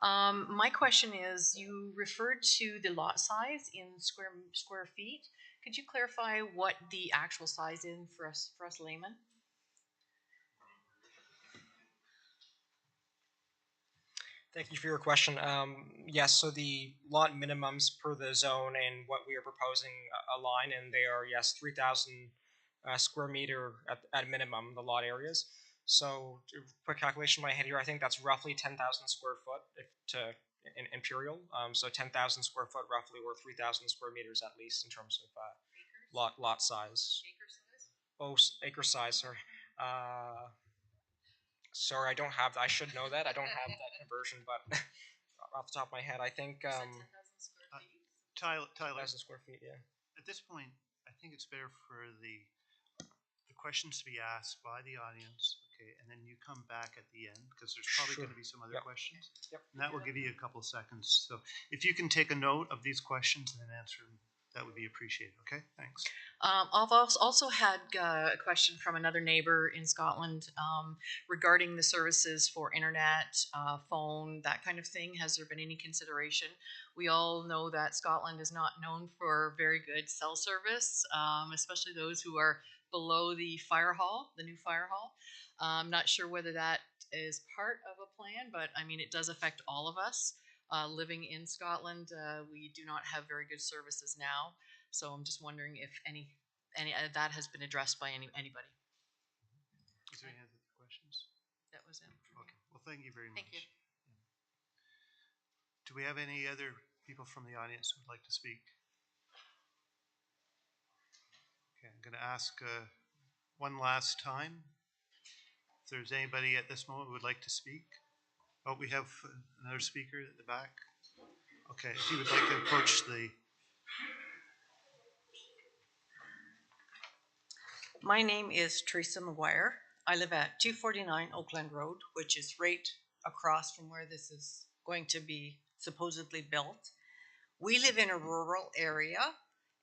My question is, you referred to the lot size in square feet. Could you clarify what the actual size is for us laymen? Thank you for your question. Yes, so the lot minimums per the zone and what we are proposing align, and they are, yes, 3,000 square meter at minimum, the lot areas. So, quick calculation in my head here, I think that's roughly 10,000 square foot in imperial. So 10,000 square foot roughly, or 3,000 square meters at least in terms of lot size. Acre size? Oh, acre size, sorry. Sorry, I don't have that. I should know that. I don't have that conversion, but off the top of my head, I think 10,000 square feet? Tyler, 10,000 square feet, yeah. at this point, I think it's better for the questions to be asked by the audience, okay, and then you come back at the end, because there's probably Sure. going to be some other Yep. questions. Yep. And that will give you a couple of seconds. So if you can take a note of these questions and then answer them, that would be appreciated, okay? Thanks. I've also had a question from another neighbor in Scotland regarding the services for internet, phone, that kind of thing. Has there been any consideration? We all know that Scotland is not known for very good cell service, especially those who are below the fire hall, the new fire hall. I'm not sure whether that is part of a plan, but I mean, it does affect all of us. Living in Scotland, we do not have very good services now. So I'm just wondering if any that has been addressed by anybody. Is there any other questions? That was it. Okay, well, thank you very much. Thank you. Do we have any other people from the audience who would like to speak? Okay, I'm going to ask one last time if there's anybody at this moment who would like to speak. Oh, we have another speaker at the back. Okay, if you would like to approach the... My name is Teresa McGuire. I live at 249 Oakland Road, which is right across from where this is going to be supposedly built. We live in a rural area,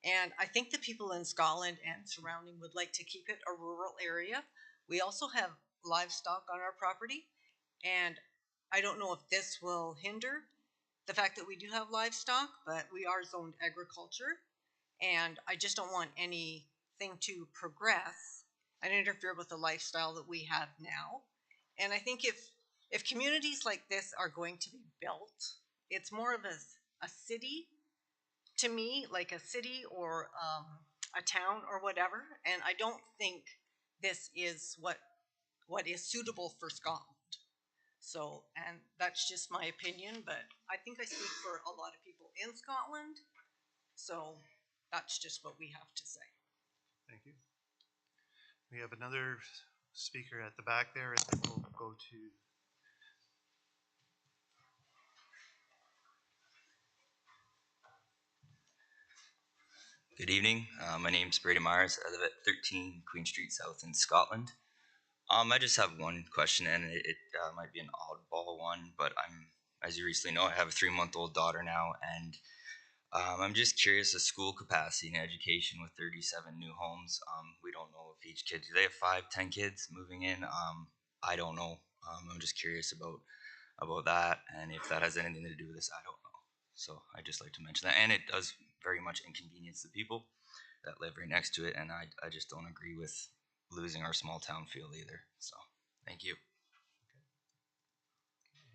and I think the people in Scotland and surrounding would like to keep it a rural area. We also have livestock on our property, and I don't know if this will hinder the fact that we do have livestock, but we are zoned agriculture, and I just don't want anything to progress and interfere with the lifestyle that we have now. And I think if communities like this are going to be built, it's more of a city to me like a city or a town or whatever, and I don't think this is what is suitable for Scotland. So, and that's just my opinion, but I think I speak for a lot of people in Scotland. So that's just what we have to say. Thank you. We have another speaker at the back there, and then we'll go to. Good evening. My name's Brady Myers. I live at 13 Queen Street South in Scotland. I just have one question, and it might be an oddball one, but as you recently know, I have a 3-month-old daughter now, and I'm just curious the school capacity and education with 37 new homes. We don't know if each kid, do they have 5, 10 kids moving in? I don't know. I'm just curious about that, and if that has anything to do with this, I don't know. So I'd just like to mention that, and it does very much inconvenience the people that live right next to it, and I just don't agree with losing our small town feel either. So thank you. And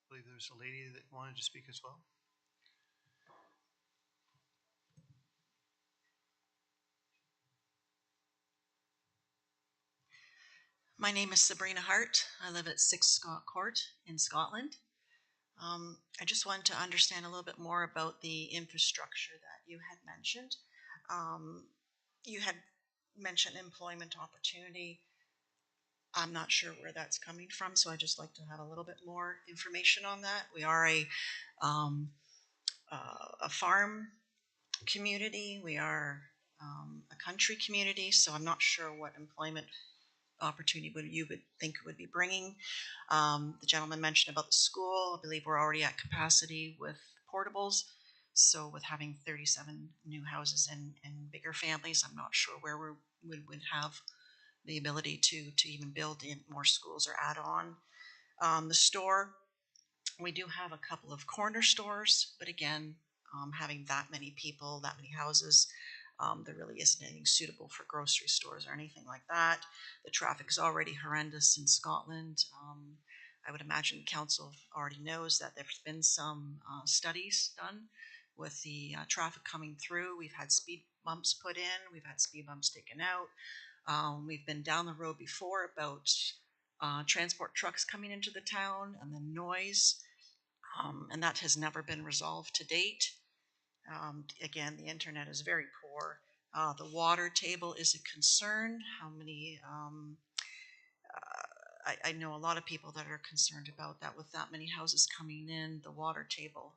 I believe there's a lady that wanted to speak as well. My name is Sabrina Hart. I live at 6 Scott Court in Scotland. I just wanted to understand a little bit more about the infrastructure that you had mentioned. You had mentioned employment opportunity. I'm not sure where that's coming from, so I'd just like to have a little bit more information on that. We are a farm community. We are a country community, so I'm not sure what employment opportunity you would think would be bringing. The gentleman mentioned about the school. I believe we're already at capacity with portables. So with having 37 new houses and bigger families, I'm not sure where we would have the ability to even build in more schools or add on. The store, we do have a couple of corner stores, but again, having that many people, that many houses, there really isn't anything suitable for grocery stores or anything like that. The traffic is already horrendous in Scotland. I would imagine council already knows that there's been some studies done with the traffic coming through. We've had speed bumps put in, we've had speed bumps taken out. We've been down the road before about transport trucks coming into the town and the noise, and that has never been resolved to date. Again, the internet is very poor. The water table is a concern. How many, I know a lot of people that are concerned about that with that many houses coming in, the water table.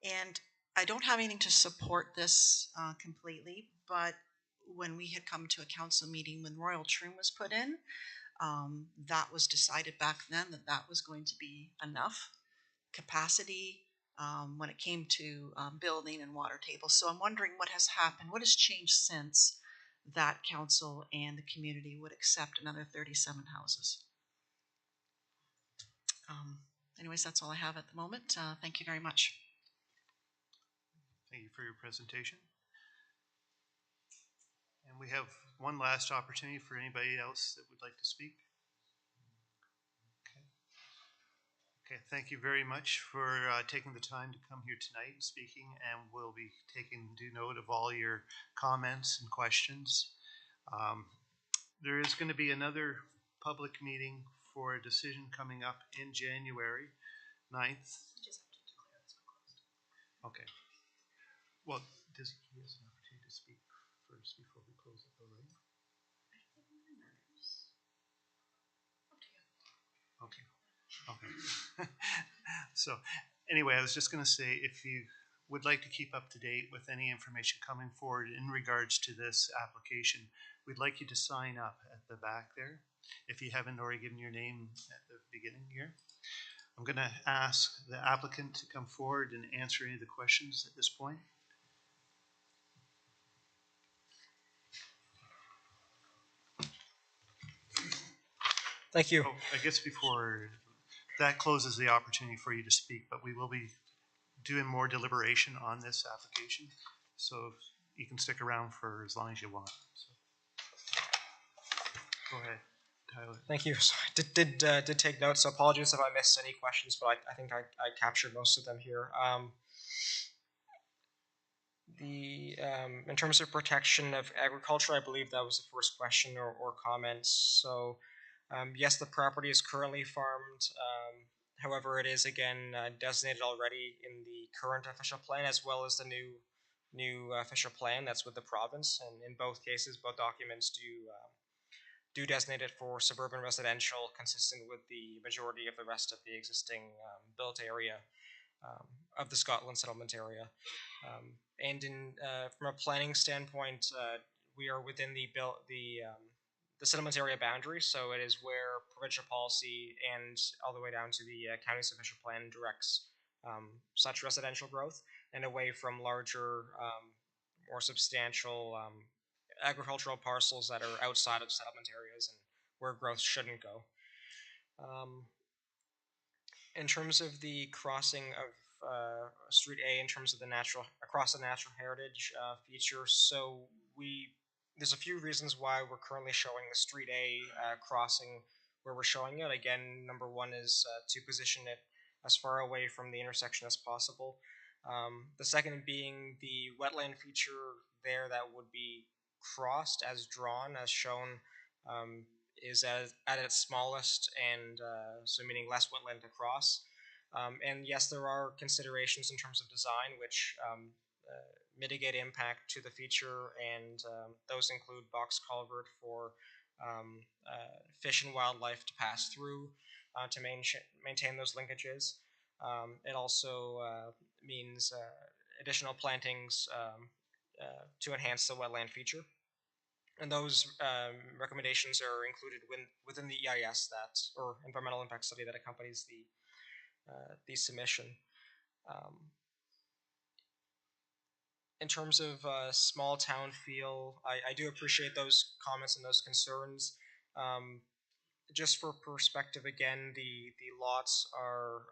And I don't have anything to support this completely, but when we had come to a council meeting when Royal Troon was put in, that was decided back then that that was going to be enough capacity when it came to building and water tables. So I'm wondering what has happened, what has changed since that council and the community would accept another 37 houses. Anyways, that's all I have at the moment. Thank you very much. Thank you for your presentation. And we have one last opportunity for anybody else that would like to speak. Okay, thank you very much for taking the time to come here tonight and speaking, and we'll be taking due note of all your comments and questions. There is going to be another public meeting for a decision coming up in January 9th. Okay. Well, he has an opportunity to speak first before we close up, right? Okay. Okay. So anyway, I was just going to say, if you would like to keep up to date with any information coming forward in regards to this application, we'd like you to sign up at the back there if you haven't already given your name at the beginning here. I'm going to ask the applicant to come forward and answer any of the questions at this point. Thank you. Oh, I guess before that closes the opportunity for you to speak, but we will be doing more deliberation on this application, so you can stick around for as long as you want. So. Go ahead, Tyler. Thank you. So I did take notes, so apologies if I missed any questions, but I think I captured most of them here. In terms of protection of agriculture, I believe that was the first question or comment. So yes, the property is currently farmed. However, it is again designated already in the current official plan as well as the new official plan that's with the province. And in both cases, both documents do designate it for suburban residential, consistent with the majority of the rest of the existing built area of the Scotland settlement area. And from a planning standpoint, we are within the settlement area boundary, so it is where provincial policy and all the way down to the county's official plan directs such residential growth and away from larger, more substantial agricultural parcels that are outside of settlement areas and where growth shouldn't go. In terms of the crossing of Street A, in terms of the across the natural heritage feature, so there's a few reasons why we're currently showing the Street A crossing where we're showing it. Again, number one is to position it as far away from the intersection as possible. The second being the wetland feature there that would be crossed as drawn, as shown, is at its smallest, and so meaning less wetland to cross. And yes, there are considerations in terms of design which mitigate impact to the feature, and those include box culvert for fish and wildlife to pass through to maintain those linkages. It also means additional plantings to enhance the wetland feature. And those recommendations are included within the EIS or environmental impact study that accompanies the submission. In terms of small town feel, I do appreciate those comments and those concerns. Just for perspective, again, the lots are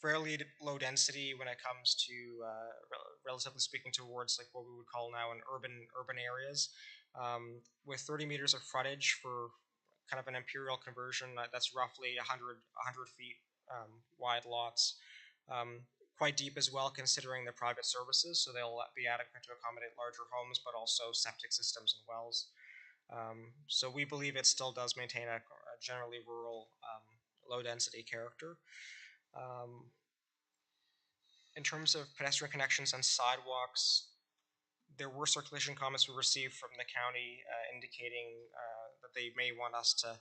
fairly low density when it comes to, relatively speaking, towards like what we would call now in urban areas. With 30 meters of frontage for kind of an imperial conversion, that's roughly 100 feet wide lots. Quite deep as well, considering the private services, so they'll be adequate to accommodate larger homes, but also septic systems and wells. So we believe it still does maintain a generally rural, low-density character. In terms of pedestrian connections and sidewalks, there were circulation comments we received from the county indicating that they may want us to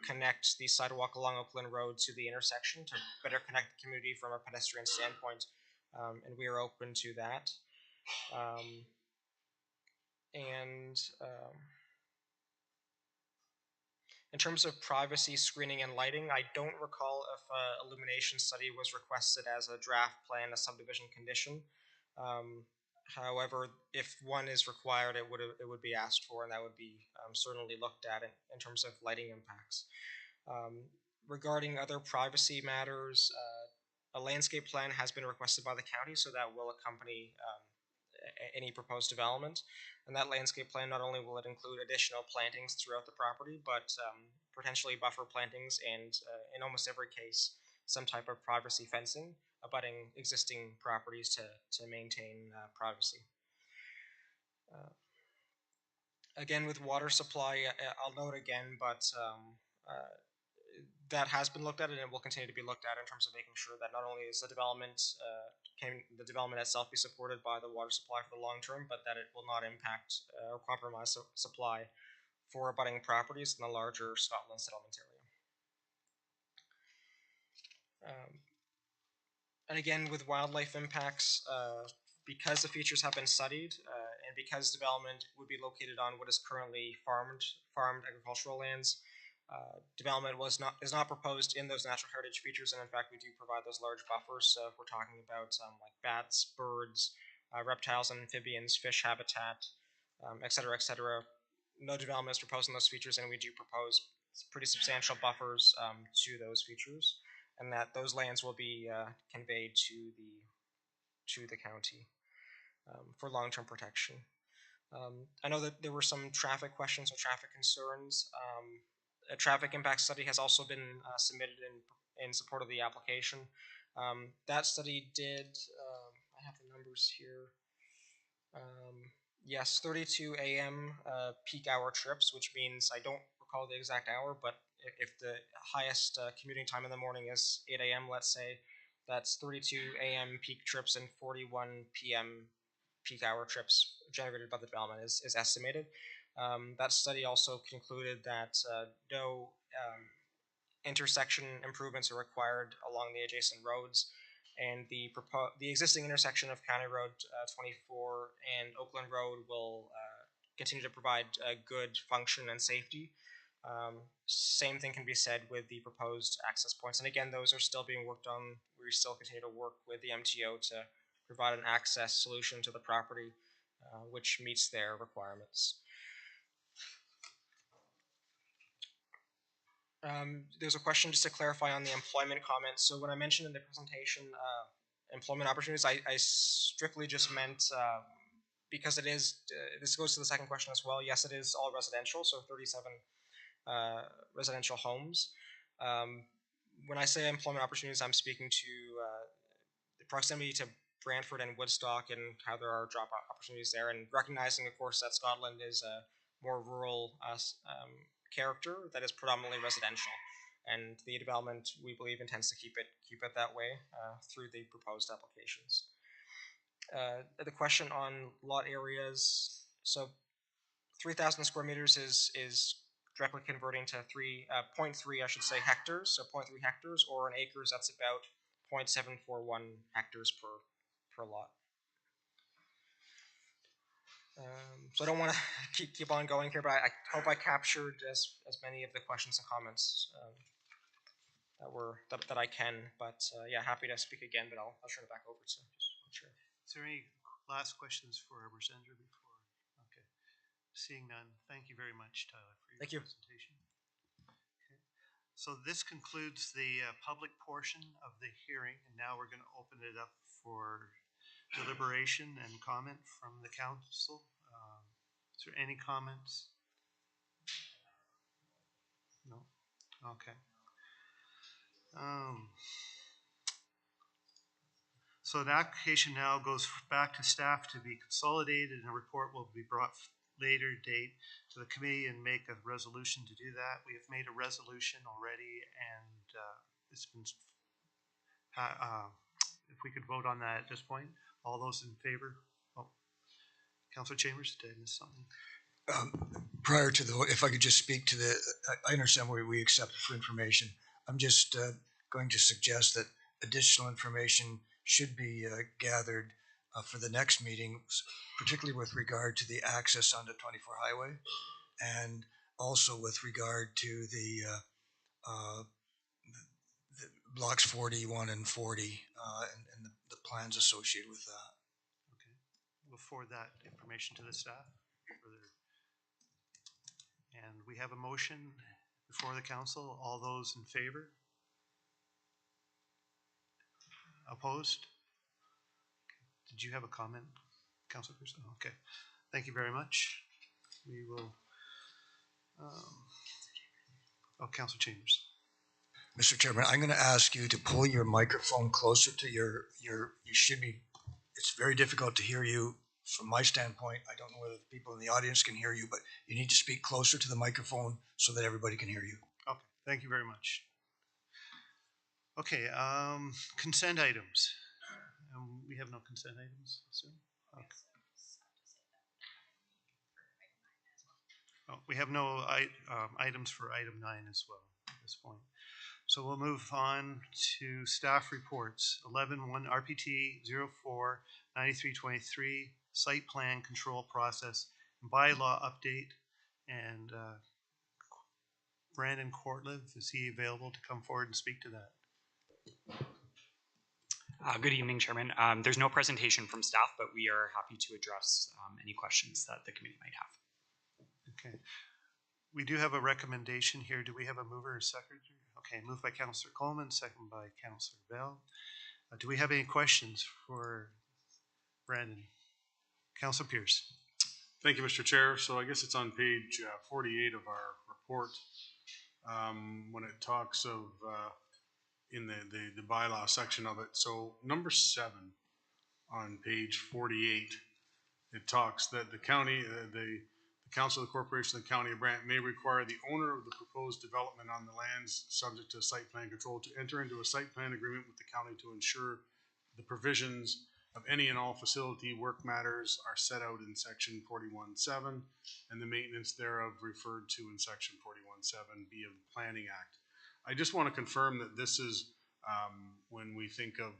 connect the sidewalk along Oakland Road to the intersection to better connect the community from a pedestrian standpoint, and we are open to that. In terms of privacy, screening, and lighting, I don't recall if an illumination study was requested as a draft plan, a subdivision condition. However, if one is required, it would be asked for, and that would be certainly looked at in terms of lighting impacts. Regarding other privacy matters, a landscape plan has been requested by the county, so that will accompany any proposed development. And that landscape plan, not only will it include additional plantings throughout the property, but potentially buffer plantings and, in almost every case, some type of privacy fencing abutting existing properties to maintain privacy. Again, with water supply, I'll note again, but that has been looked at and it will continue to be looked at in terms of making sure that not only is the development itself be supported by the water supply for the long term, but that it will not impact or compromise supply for abutting properties in the larger Scotland settlement area. And again, with wildlife impacts, because the features have been studied and because development would be located on what is currently farmed agricultural lands, development is not proposed in those natural heritage features, and in fact we do provide those large buffers. So if we're talking about like bats, birds, reptiles and amphibians, fish habitat, et cetera, no development is proposed in those features, and we do propose pretty substantial buffers to those features, and that those lands will be conveyed to the county for long-term protection. I know that there were some traffic questions or traffic concerns. A traffic impact study has also been submitted in support of the application. That study did, I have the numbers here. Yes, 32 a.m. Peak hour trips, which means I don't recall the exact hour, but if the highest commuting time in the morning is 8 a.m., let's say, that's 32 a.m. peak trips and 41 p.m. peak hour trips generated by the development is estimated. That study also concluded that no intersection improvements are required along the adjacent roads, and the existing intersection of County Road 24 and Oakland Road will continue to provide good function and safety. Same thing can be said with the proposed access points, and again, those are still being worked on. We still continue to work with the MTO to provide an access solution to the property which meets their requirements. There's a question just to clarify on the employment comments. So when I mentioned in the presentation employment opportunities, I strictly just meant because it is, this goes to the second question as well. Yes, it is all residential, so 37 residential homes. When I say employment opportunities, I'm speaking to the proximity to Brantford and Woodstock and how there are job opportunities there, and recognizing, of course, that Scotland is a more rural character that is predominantly residential, and the development, we believe, intends to keep it that way through the proposed applications. The question on lot areas, so 3,000 square meters is directly converting to 0.3, I should say, hectares, so 0.3 hectares, or in acres, that's about 0.741 hectares per lot. So I don't want to keep on going here, but I hope I captured as many of the questions and comments that I can. But yeah, happy to speak again, but I'll turn it back over to Chair. Is there any last questions for our presenter before? Okay. Seeing none, thank you very much, Tyler, for your presentation. Okay. So this concludes the public portion of the hearing, and now we're going to open it up for deliberation and comment from the council. Is there any comments? No? Okay. So the application now goes back to staff to be consolidated, and a report will be brought later date to the committee and make a resolution to do that. We have made a resolution already, and it's been, if we could vote on that at this point. All those in favor? Oh, Councilor Chambers, did I miss something? Prior to the vote, if I could just speak to the, I understand where we accept for information. I'm just going to suggest that additional information should be gathered for the next meeting, particularly with regard to the access onto 24 Highway, and also with regard to the blocks 41 and 40 and the plans associated with that. Okay, we'll forward that information to the staff. And we have a motion before the council. All those in favor? Opposed? Did you have a comment, Councilor Pearson? Okay, thank you very much. We will. Councilor Chambers. Mr. Chairman, I'm going to ask you to pull your microphone closer to your. You should be. It's very difficult to hear you from my standpoint. I don't know whether the people in the audience can hear you, but you need to speak closer to the microphone so that everybody can hear you. Okay, thank you very much. Okay, consent items. We have no consent items, soon? Okay. Oh, we have no items for item 9 as well at this point. So we'll move on to staff reports. 11.1 RPT 04 9323 site plan control process and bylaw update. And Brandon Courtlive, is he available to come forward and speak to that? Good evening, Chairman. There's no presentation from staff, but we are happy to address any questions that the committee might have. Okay. We do have a recommendation here. Do we have a mover or seconder? Okay, moved by Councillor Coleman, second by Councillor Bell. Do we have any questions for Brandon? Councillor Pierce. Thank you, Mr. Chair. So I guess it's on page 48 of our report, when it talks of, in the bylaw section of it. So number 7 on page 48, it talks that the county, the council of the corporation of the county of Brant may require the owner of the proposed development on the lands subject to site plan control to enter into a site plan agreement with the county to ensure the provisions of any and all facility work matters are set out in section 41.7 and the maintenance thereof referred to in section 41.7B of the Planning Act. I just want to confirm that this is, when we think of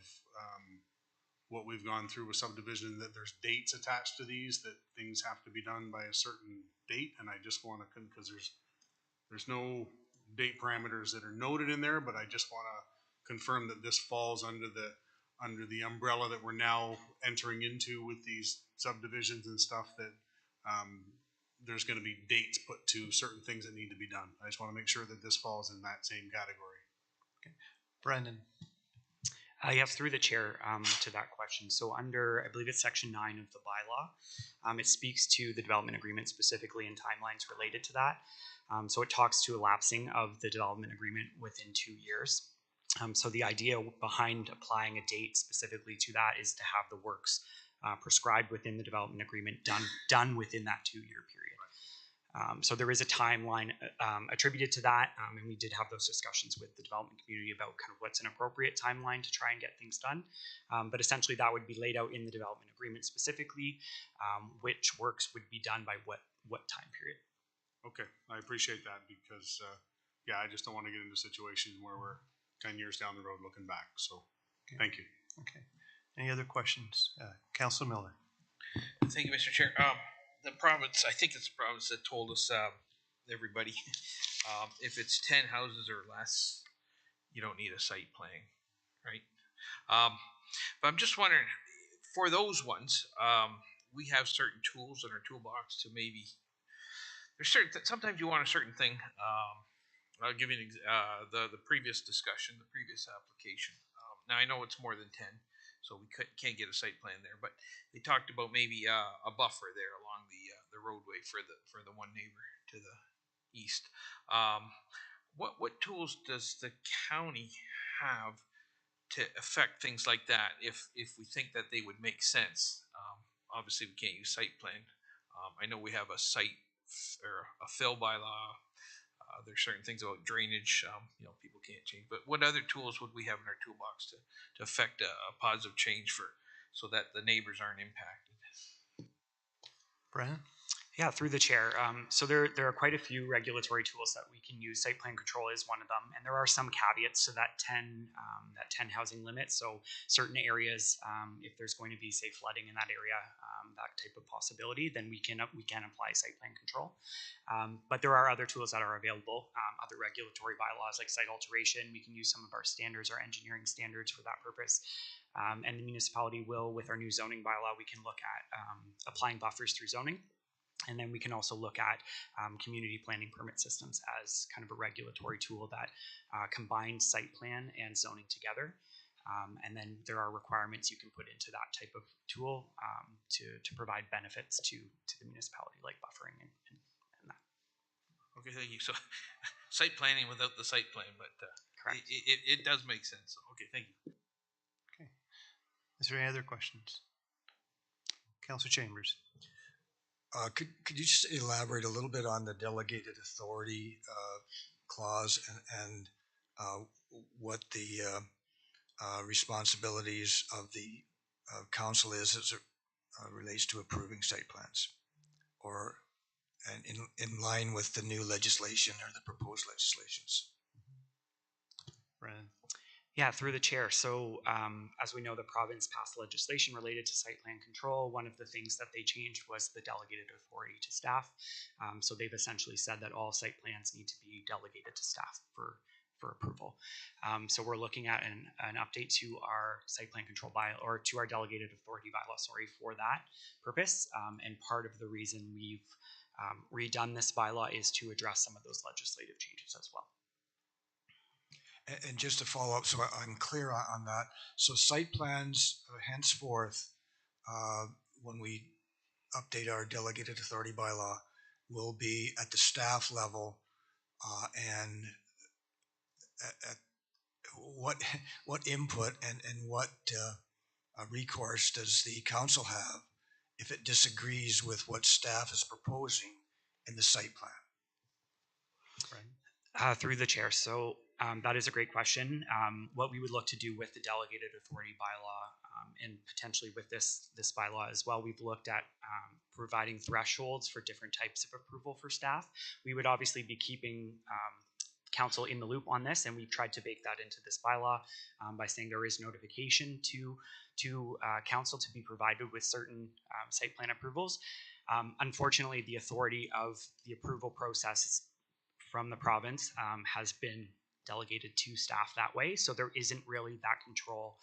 what we've gone through with subdivision, that there's dates attached to these, that things have to be done by a certain date, and I just want to, because there's no date parameters that are noted in there, but I just want to confirm that this falls under the umbrella that we're now entering into with these subdivisions and stuff, that there's going to be dates put to certain things that need to be done. I just want to make sure that this falls in that same category. Okay. Brandon. Yes, through the chair to that question. So under, I believe it's section 9 of the bylaw, it speaks to the development agreement specifically and timelines related to that. So it talks to elapsing of the development agreement within 2 years. So the idea behind applying a date specifically to that is to have the works prescribed within the development agreement done within that 2-year period. So there is a timeline attributed to that, and we did have those discussions with the development community about kind of what's an appropriate timeline to try and get things done. But essentially that would be laid out in the development agreement specifically, which works would be done by what time period. Okay, I appreciate that because, yeah, I just don't want to get into situations where we're 10 years down the road looking back. So, okay. Thank you. Okay. Any other questions? Councilor Miller. Thank you, Mr. Chair. The province, I think it's the province that told us, everybody, if it's 10 houses or less, you don't need a site plan, right? But I'm just wondering, for those ones, we have certain tools in our toolbox to maybe, there's certain, sometimes you want a certain thing. I'll give you the previous discussion, the previous application. Now I know it's more than 10. So we can't get a site plan there, but they talked about maybe a buffer there along the roadway for the one neighbor to the east. What tools does the county have to affect things like that if we think that they would make sense? Obviously, we can't use site plan. I know we have a site or a fill bylaw. There's certain things about drainage, people can't change. But what other tools would we have in our toolbox to affect a positive change so that the neighbors aren't impacted? Brian? Yeah, through the chair. So there are quite a few regulatory tools that we can use. Site plan control is one of them, and there are some caveats to that 10 housing limit. So certain areas, if there's going to be say flooding in that area, that type of possibility, then we can apply site plan control. But there are other tools that are available, other regulatory bylaws like site alteration. We can use some of our standards, our engineering standards for that purpose. And the municipality will, with our new zoning bylaw, we can look at applying buffers through zoning. And then we can also look at community planning permit systems as kind of a regulatory tool that combines site plan and zoning together. And then there are requirements you can put into that type of tool to provide benefits to the municipality, like buffering and that. Okay, thank you. So site planning without the site plan, but it does make sense. So, okay, thank you. Okay. Is there any other questions? Councilor Chambers. Could you just elaborate a little bit on the delegated authority clause and what the responsibilities of the council is as it relates to approving site plans, and in line with the new legislation or the proposed legislations? Brandon. Yeah, through the chair. So as we know, the province passed legislation related to site plan control. One of the things that they changed was the delegated authority to staff. So they've essentially said that all site plans need to be delegated to staff for approval. So we're looking at an update to our site plan control bylaw, or to our delegated authority bylaw, for that purpose. And part of the reason we've redone this bylaw is to address some of those legislative changes as well. And just to follow up, so I'm clear on that. So site plans henceforth, when we update our delegated authority bylaw will be at the staff level, and at what input and what recourse does the council have if it disagrees with what staff is proposing in the site plan? Through the chair. So that is a great question. What we would look to do with the delegated authority bylaw and potentially with this bylaw as well, we've looked at providing thresholds for different types of approval for staff. We would obviously be keeping council in the loop on this, and we've tried to bake that into this bylaw by saying there is notification to council to be provided with certain site plan approvals. Unfortunately, the authority of the approval process from the province has been delegated to staff that way, so there isn't really that control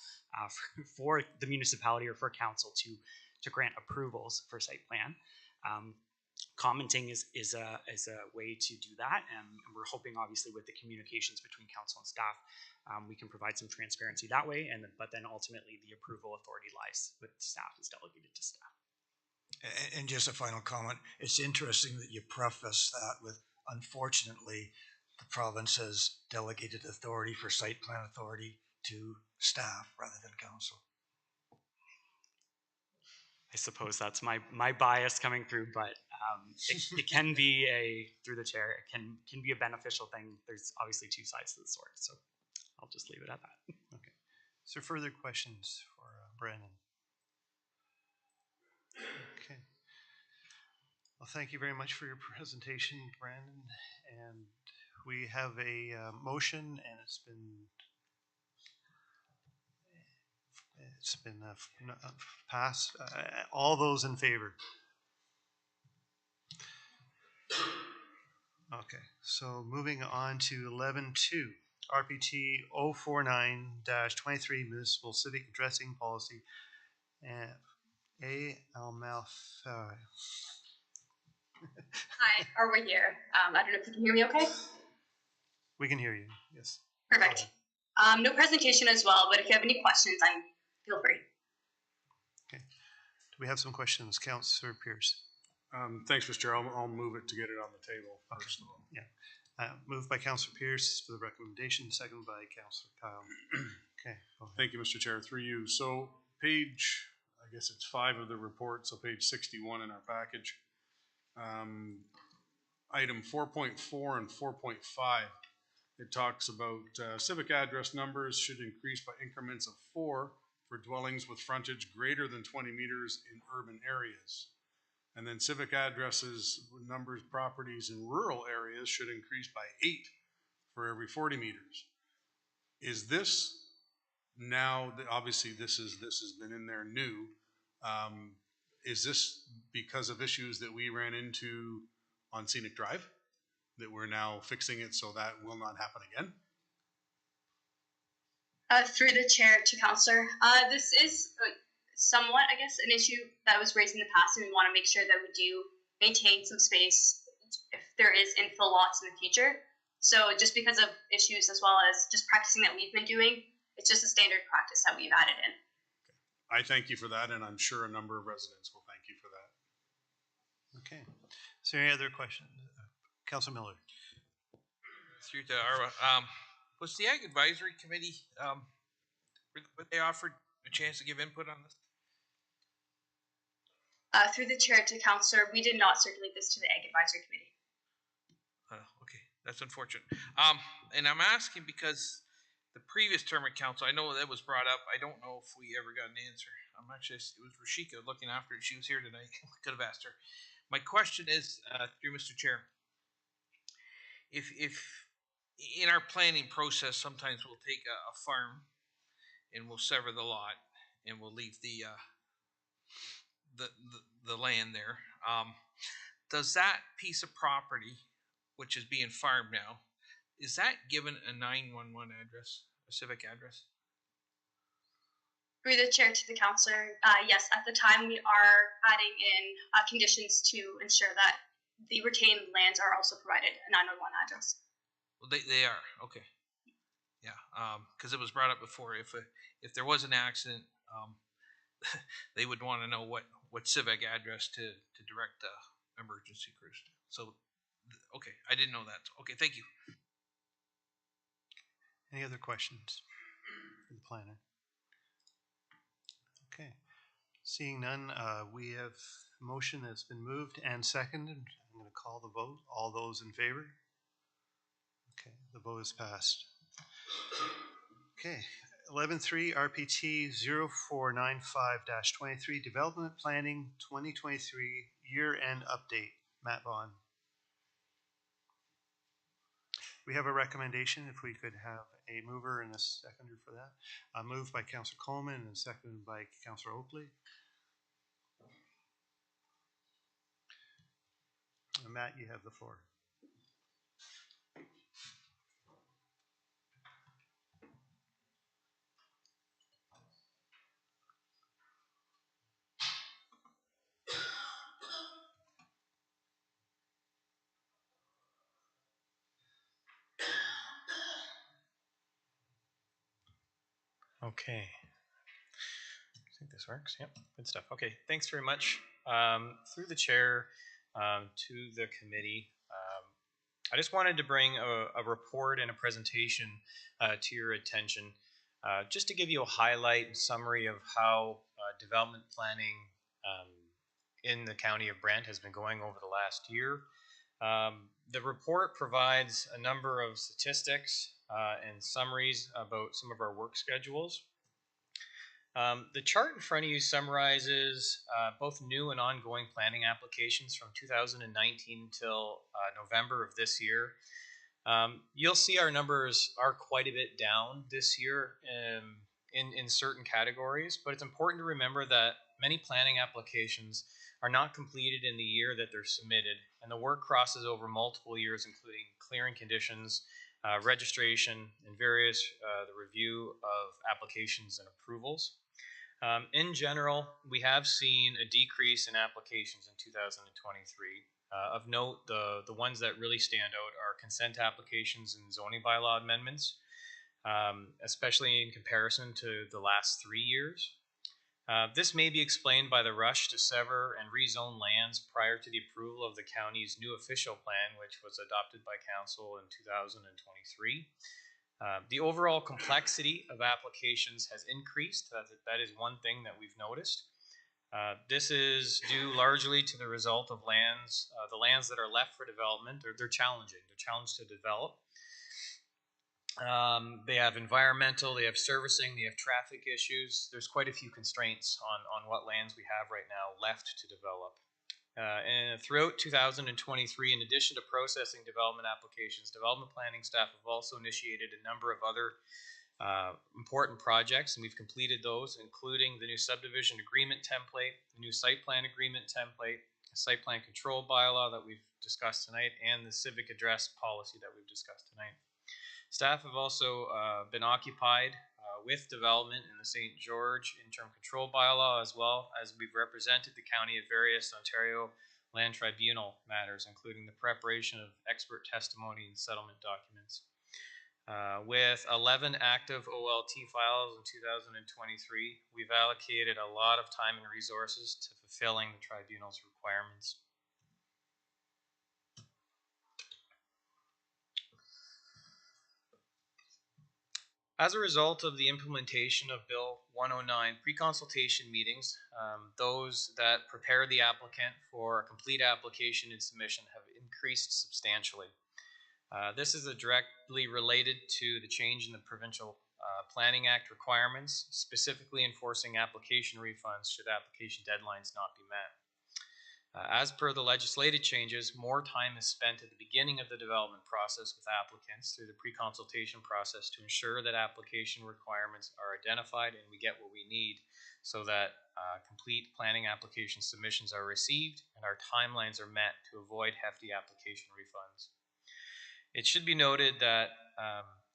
for the municipality or for council to grant approvals for site plan. Commenting is a way to do that, and we're hoping obviously with the communications between council and staff we can provide some transparency that way, but then ultimately the approval authority lies with staff, is delegated to staff. And just a final comment, it's interesting that you preface that with, unfortunately, the province has delegated authority for site plan authority to staff rather than council. I suppose that's my bias coming through, but it can be through the chair, it can be a beneficial thing. There's obviously two sides to the sword, so I'll just leave it at that. Okay. Is there further questions for Brandon? Okay. Well, thank you very much for your presentation, Brandon. And we have a motion, and it's been passed. All those in favor? Okay. So moving on to 11.2, RPT 049-23 Municipal Civic Addressing Policy. A. Almalfa. Hi, are we here? I don't know if you can hear me okay? We can hear you, yes. Perfect. No presentation as well, but if you have any questions, feel free. Okay. Do we have some questions? Councillor Pierce. Thanks, Mr. Chair. I'll move it to get it on the table first of all. Yeah. Moved by Councillor Pierce for the recommendation, seconded by Councillor Kyle. Okay. Thank you, Mr. Chair. Through you. So page, I guess it's 5 of the report, so page 61 in our package. Item 4.4 and 4.5, it talks about civic address numbers should increase by increments of 4 for dwellings with frontage greater than 20 meters in urban areas. And then civic addresses, numbers, properties in rural areas should increase by 8 for every 40 meters. Is this now, obviously this has been in there new, is this because of issues that we ran into on Scenic Drive that we're now fixing it so that will not happen again? Through the chair to Councillor, this is somewhat, I guess, an issue that was raised in the past, and we want to make sure that we do maintain some space if there is infill lots in the future. So just because of issues as well as just practicing that we've been doing, it's just a standard practice that we've added in. I thank you for that, and I'm sure a number of residents will thank you for that. Okay. Is there any other questions? Councilor Miller. Through to Arwa. Was the Ag Advisory Committee, were they offered a chance to give input on this? Through the chair to Councillor, we did not circulate this to the Ag Advisory Committee. Okay, that's unfortunate. And I'm asking because the previous term of council, I know that was brought up. I don't know if we ever got an answer. It was Rashika looking after it. She was here tonight. Could have asked her. My question is, through Mr. Chair, if in our planning process, sometimes we'll take a farm and we'll sever the lot and we'll leave the land there. Does that piece of property, which is being farmed now, is that given a 911 address, a civic address? Through the chair to the councillor, yes, at the time we are adding in conditions to ensure that the retained lands are also provided a 911 address. Well, they are, okay. Yeah, because it was brought up before. If there was an accident, they would want to know what what civic address to direct the emergency crews to. So, okay, I didn't know that. Okay, thank you. Any other questions for the planner? Okay. Seeing none, we have a motion that's been moved and seconded. I'm going to call the vote. All those in favor? Okay, the vote is passed. Okay, 11.3 RPT 0495-23 Development Planning 2023 Year-End Update. Matt Vaughn. We have a recommendation if we could have a mover and a seconder for that. Moved by Councillor Coleman and seconded by Councillor Oakley. Matt, you have the floor. Okay. I think this works. Yep, good stuff. Okay, thanks very much. Through the chair to the committee, I just wanted to bring a report and a presentation to your attention, just to give you a highlight and summary of how development planning in the county of Brant has been going over the last year. The report provides a number of statistics and summaries about some of our work schedules. The chart in front of you summarizes both new and ongoing planning applications from 2019 until November of this year. You'll see our numbers are quite a bit down this year in certain categories, but it's important to remember that many planning applications are not completed in the year that they're submitted, and the work crosses over multiple years, including clearing conditions, registration, and various the review of applications and approvals. In general, we have seen a decrease in applications in 2023. Of note, the ones that really stand out are consent applications and zoning bylaw amendments, especially in comparison to the last 3 years. This may be explained by the rush to sever and rezone lands prior to the approval of the county's new official plan, which was adopted by council in 2023. The overall complexity of applications has increased. That is one thing that we've noticed. This is due largely to the result of the lands that are left for development. They're challenging. They're challenged to develop. They have environmental, they have servicing, they have traffic issues. There's quite a few constraints on what lands we have right now left to develop. And throughout 2023, in addition to processing development applications, development planning staff have also initiated a number of other important projects, and we've completed those, including the new subdivision agreement template, the new site plan agreement template, a site plan control bylaw that we've discussed tonight, and the civic address policy that we've discussed tonight. Staff have also been occupied with development in the St. George interim control bylaw, as well as we've represented the county at various Ontario Land Tribunal matters, including the preparation of expert testimony and settlement documents. With 11 active OLT files in 2023, we've allocated a lot of time and resources to fulfilling the tribunal's requirements. As a result of the implementation of Bill 109 pre-consultation meetings, those that prepare the applicant for a complete application and submission have increased substantially. This is directly related to the change in the Provincial Planning Act requirements, specifically enforcing application refunds should application deadlines not be met. As per the legislative changes, more time is spent at the beginning of the development process with applicants through the pre-consultation process to ensure that application requirements are identified and we get what we need so that complete planning application submissions are received and our timelines are met to avoid hefty application refunds. It should be noted that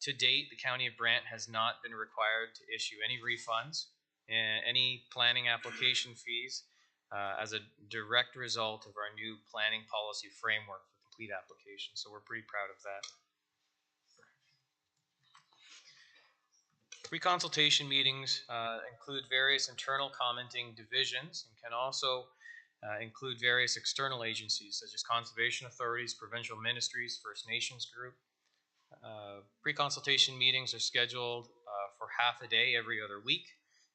to date, the County of Brant has not been required to issue any refunds, any planning application fees, as a direct result of our new planning policy framework for complete applications. So we're pretty proud of that. Pre-consultation meetings include various internal commenting divisions and can also include various external agencies such as conservation authorities, provincial ministries, First Nations group. Pre-consultation meetings are scheduled for half a day every other week.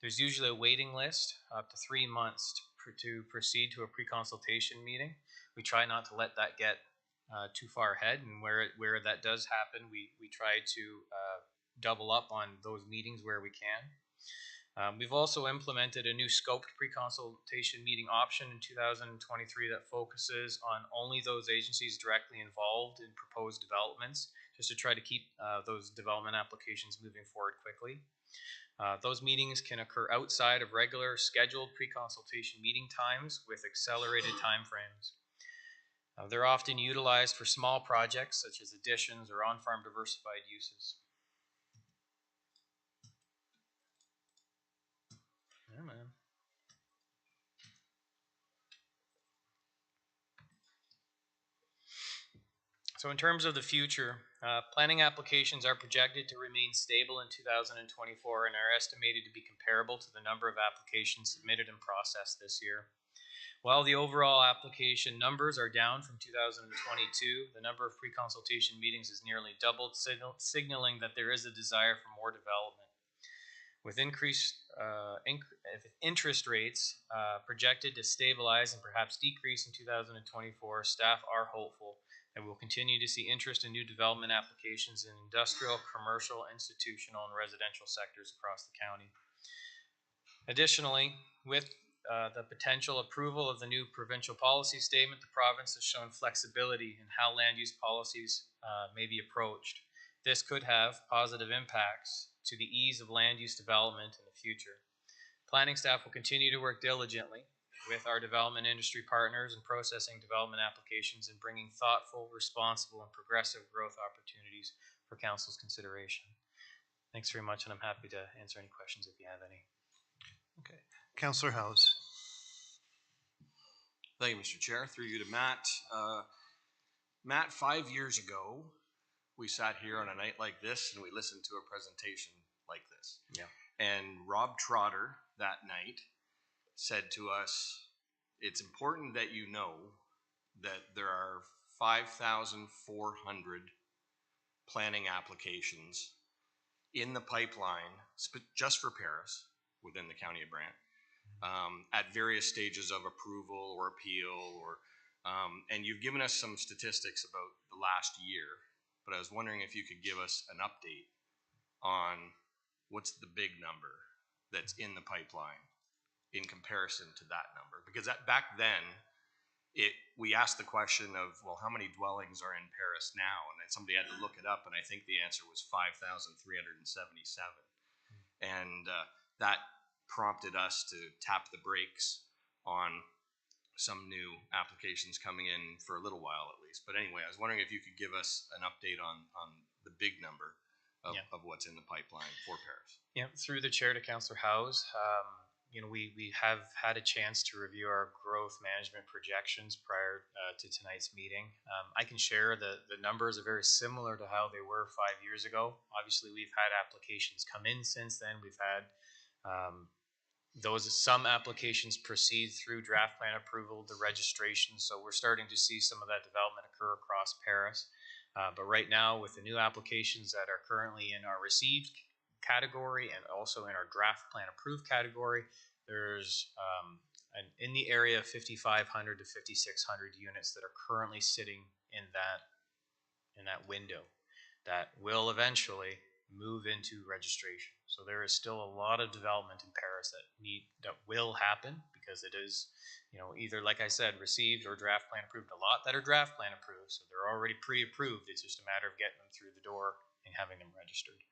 There's usually a waiting list up to 3 months to proceed to a pre-consultation meeting. We try not to let that get too far ahead, and where that does happen, we try to double up on those meetings where we can. We've also implemented a new scoped pre-consultation meeting option in 2023 that focuses on only those agencies directly involved in proposed developments, just to try to keep those development applications moving forward quickly. Those meetings can occur outside of regular scheduled pre-consultation meeting times with accelerated timeframes. They're often utilized for small projects such as additions or on-farm diversified uses. Yeah, man. So in terms of the future, planning applications are projected to remain stable in 2024 and are estimated to be comparable to the number of applications submitted and processed this year. While the overall application numbers are down from 2022, the number of pre-consultation meetings has nearly doubled, signaling that there is a desire for more development. With increased interest rates projected to stabilize and perhaps decrease in 2024, staff are hopeful that we'll continue to see interest in new development applications in industrial, commercial, institutional, and residential sectors across the county. Additionally, with the potential approval of the new provincial policy statement, the province has shown flexibility in how land use policies may be approached. This could have positive impacts to the ease of land use development in the future. Planning staff will continue to work diligently with our development industry partners in processing development applications and bringing thoughtful, responsible, and progressive growth opportunities for Council's consideration. Thanks very much, and I'm happy to answer any questions if you have any. Okay. Councillor House. Thank you, Mr. Chair. Through you to Matt. Matt, 5 years ago, we sat here on a night like this and we listened to a presentation like this. Yeah. And Rob Trotter that night said to us, it's important that you know that there are 5,400 planning applications in the pipeline just for Paris within the County of Brant at various stages of approval or appeal, or and you've given us some statistics about the last year, but I was wondering if you could give us an update on what's the big number that's in the pipeline in comparison to that number, because back then we asked the question of, well, how many dwellings are in Paris now, and then somebody had to look it up, and I think the answer was 5,377, and that prompted us to tap the brakes on some new applications coming in for a little while at least. But anyway, I was wondering if you could give us an update on the big number of what's in the pipeline for Paris. Yeah, through the chair to Councillor Howes, we have had a chance to review our growth management projections prior to tonight's meeting. I can share the numbers are very similar to how they were 5 years ago. Obviously, we've had applications come in since then. We've had some applications proceed through draft plan approval to registration, so we're starting to see some of that development occur across Paris. But right now, with the new applications that are currently in our received category and also in our draft plan approved category, there's in the area of 5,500 to 5,600 units that are currently sitting in that window that will eventually move into registration. So there is still a lot of development in Paris that will happen, because it is, either, like I said, received or draft plan approved. A lot that are draft plan approved, so they're already pre-approved. It's just a matter of getting them through the door and having them registered.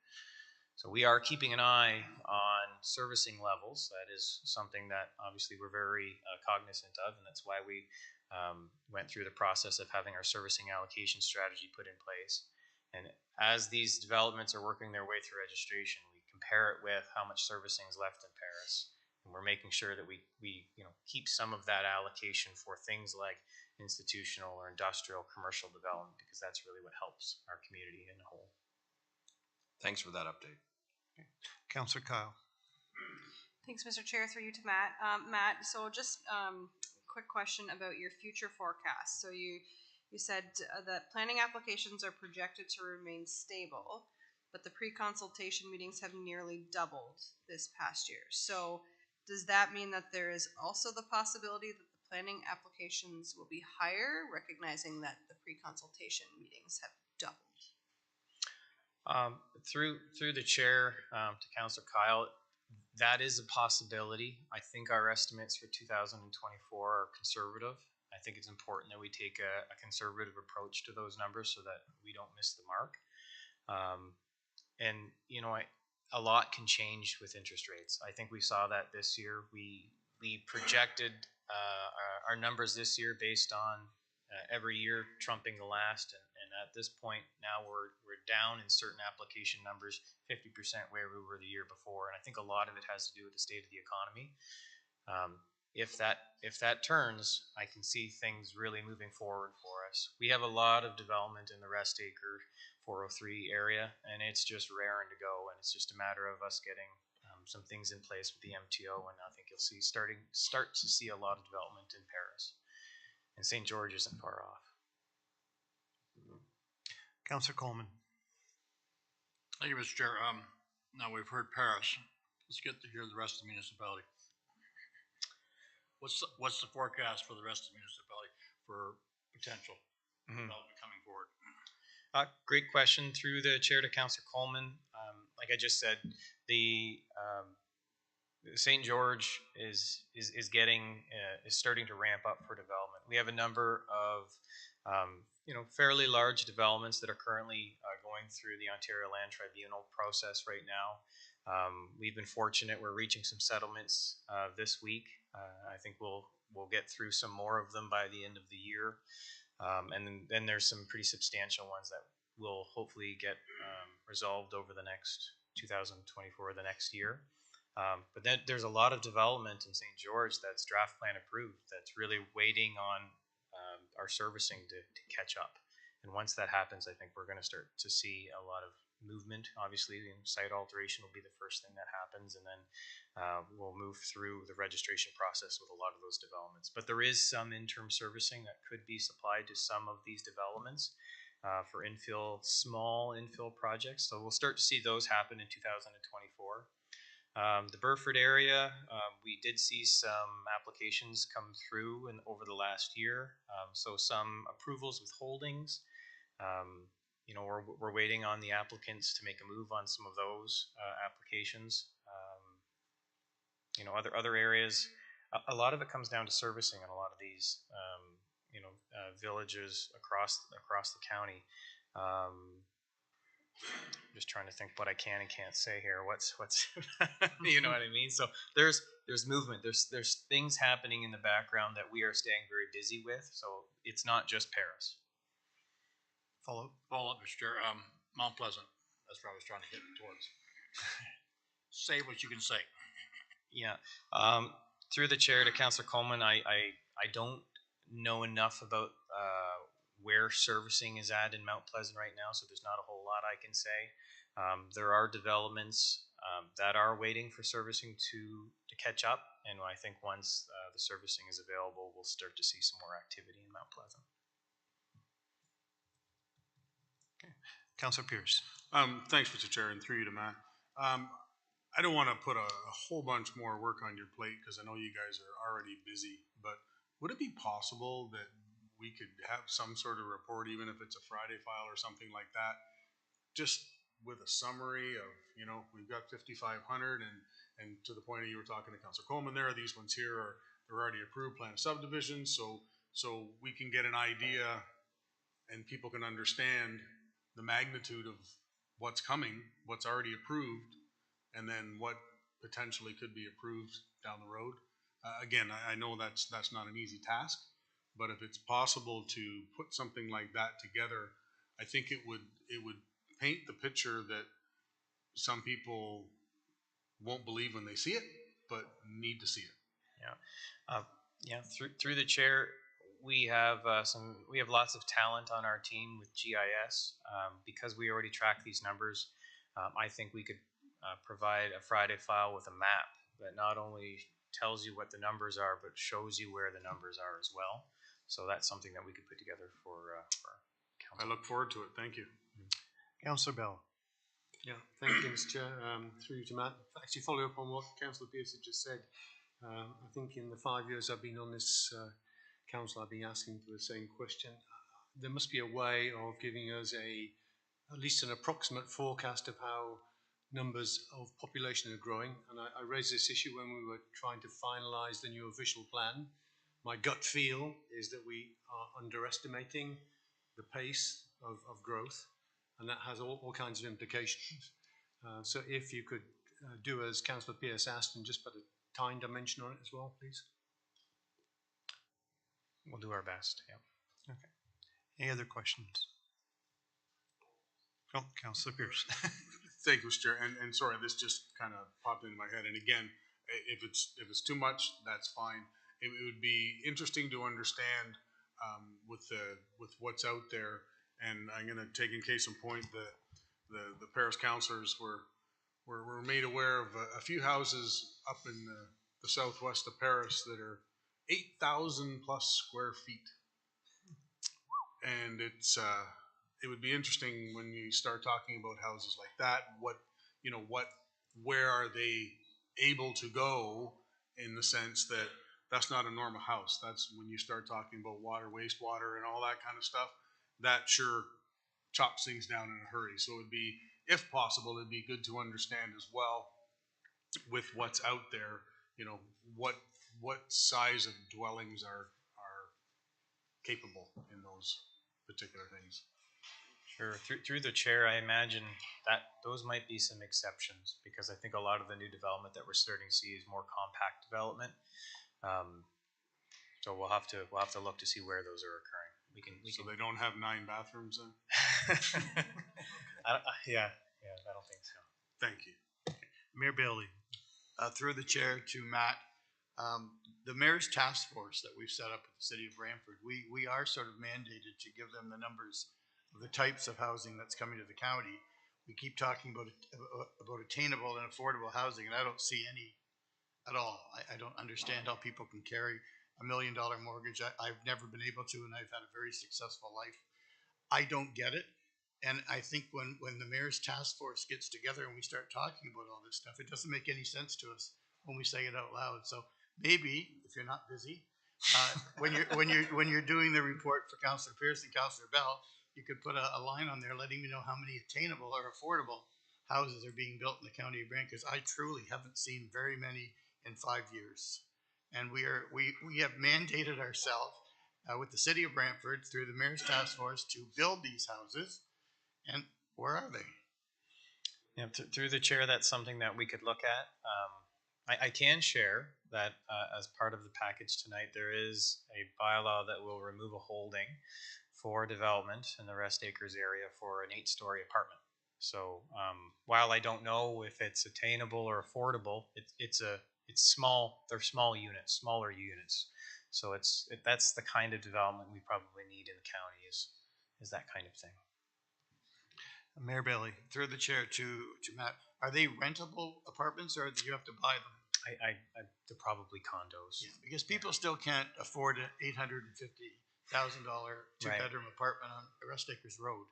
So we are keeping an eye on servicing levels. That is something that obviously we're very cognizant of, and that's why we went through the process of having our servicing allocation strategy put in place. And as these developments are working their way through registration, we compare it with how much servicing is left in Paris. And we're making sure that we keep some of that allocation for things like institutional or industrial commercial development, because that's really what helps our community in a whole. Thanks for that update. Councillor Kyle. Thanks, Mr. Chair. Through you to Matt. Matt, so just quick question about your future forecast. So you said that planning applications are projected to remain stable, but the pre-consultation meetings have nearly doubled this past year. So does that mean that there is also the possibility that the planning applications will be higher, recognizing that the pre-consultation meetings have doubled? Through the chair to Councillor Kyle, that is a possibility. I think our estimates for 2024 are conservative. I think it's important that we take a conservative approach to those numbers so that we don't miss the mark. And you know, a lot can change with interest rates. I think we saw that this year. We projected our numbers this year based on every year trumping the last, and at this point now we're down in certain application numbers 50% where we were the year before, and I think a lot of it has to do with the state of the economy. If that turns, I can see things really moving forward for us. We have a lot of development in the Rest Acre 403 area, and it's just raring to go, and it's just a matter of us getting some things in place with the MTO, and I think you'll see start to see a lot of development in Paris. And St. George isn't far off. Councillor Coleman. Thank you, Mr. Chair. Now we've heard Paris. Let's get to hear the rest of the municipality. What's the forecast for the rest of the municipality for potential development coming forward? Great question. Through the chair to Councillor Coleman. Like I just said, the St. George is starting to ramp up for development. We have a number of fairly large developments that are currently going through the Ontario Land Tribunal process right now. We've been fortunate; we're reaching some settlements this week. I think we'll get through some more of them by the end of the year, and then there's some pretty substantial ones that will hopefully get resolved over the next 2024, the next year. But then there's a lot of development in St. George that's draft plan approved that's really waiting on our servicing to catch up. And once that happens, I think we're going to start to see a lot of movement. Obviously, site alteration will be the first thing that happens, and then we'll move through the registration process with a lot of those developments. But there is some interim servicing that could be supplied to some of these developments for small infill projects. So we'll start to see those happen in 2024. The Burford area, we did see some applications come through over the last year. So some approvals with holdings. We're waiting on the applicants to make a move on some of those applications. Other areas, a lot of it comes down to servicing in a lot of these, villages across the county. Just trying to think what I can and can't say here. What's you know what I mean? So there's movement. There's things happening in the background that we are staying very busy with. So it's not just Paris. Follow up, Mr. Chair. Mount Pleasant. That's where I was trying to hit towards. Say what you can say. Yeah. Through the chair to Councillor Coleman, I don't know enough about where servicing is at in Mount Pleasant right now, so there's not a whole lot I can say. There are developments that are waiting for servicing to catch up, and I think once the servicing is available, we'll start to see some more activity in Mount Pleasant. Okay. Councillor Pierce. Thanks, Mr. Chair, and through you to Matt. I don't want to put a whole bunch more work on your plate because I know you guys are already busy, but would it be possible that we could have some sort of report, even if it's a Friday file or something like that, just with a summary of, we've got 5,500 and to the point of you were talking to Councillor Coleman there, these ones here they're already approved plan of subdivision, so we can get an idea and people can understand the magnitude of what's coming, what's already approved, and then what potentially could be approved down the road. Again, I know that's not an easy task, but if it's possible to put something like that together, I think it would paint the picture that some people won't believe when they see it, but need to see it. Yeah. Through the chair, we have lots of talent on our team with GIS because we already track these numbers. I think we could provide a Friday file with a map that not only tells you what the numbers are, but shows you where the numbers are as well. So that's something that we could put together for council. I look forward to it. Thank you. Councillor Bell. Yeah, thank you, Mr. Chair. Through you to Matt. Actually, following up on what Councillor Pearce had just said, I think in the 5 years I've been on this council, I've been asking for the same question. There must be a way of giving us at least an approximate forecast of how numbers of population are growing. And I raised this issue when we were trying to finalise the new official plan. My gut feel is that we are underestimating the pace of growth, and that has all kinds of implications. So if you could do as Councillor Pearce asked and just put a time dimension on it as well, please. We'll do our best, yeah. Okay. Any other questions? Oh, Councillor Pearce. Thank you, Mr. Chair. And sorry, this just kind of popped into my head. And again, if it's too much, that's fine. It would be interesting to understand with what's out there. And I'm going to take in case in point the Paris councillors were made aware of a few houses up in the southwest of Paris that are 8,000 plus square feet. And it would be interesting when you start talking about houses like that, where are they able to go, in the sense that that's not a normal house. That's when you start talking about water, wastewater, and all that kind of stuff. That sure chops things down in a hurry. So it'd be, if possible, it'd be good to understand as well, with what's out there, what size of dwellings are capable in those particular things. Sure. Through the chair, I imagine that those might be some exceptions, because I think a lot of the new development that we're starting to see is more compact development. So we'll have to look to see where those are occurring. So they don't have 9 bathrooms then? Yeah, I don't think so. Thank you. Mayor Bailey. Through the chair to Matt, the mayor's task force that we've set up at the city of Brantford, we are sort of mandated to give them the numbers of the types of housing that's coming to the county. We keep talking about attainable and affordable housing, and I don't see any at all. I don't understand how people can carry $1 million mortgage. I've never been able to, and I've had a very successful life. I don't get it. And I think when the mayor's task force gets together and we start talking about all this stuff, it doesn't make any sense to us when we say it out loud. So maybe, if you're not busy, when you're doing the report for Councillor Pearce and Councillor Bell, you could put a line on there letting me know how many attainable or affordable houses are being built in the county of Brant, because I truly haven't seen very many in 5 years. And we have mandated ourselves with the city of Brantford through the mayor's task force to build these houses. And where are they? Yeah, through the chair, that's something that we could look at. I can share that as part of the package tonight, there is a bylaw that will remove a holding for development in the Rest Acres area for an 8-story apartment. So while I don't know if it's attainable or affordable, it's small. They're small units, smaller units. So that's the kind of development we probably need in the county is that kind of thing. Mayor Bailey. Through the chair to Matt, are they rentable apartments or do you have to buy them? They're probably condos. Yeah, because people still can't afford an $850,000 2-bedroom apartment on Rest Acres Road.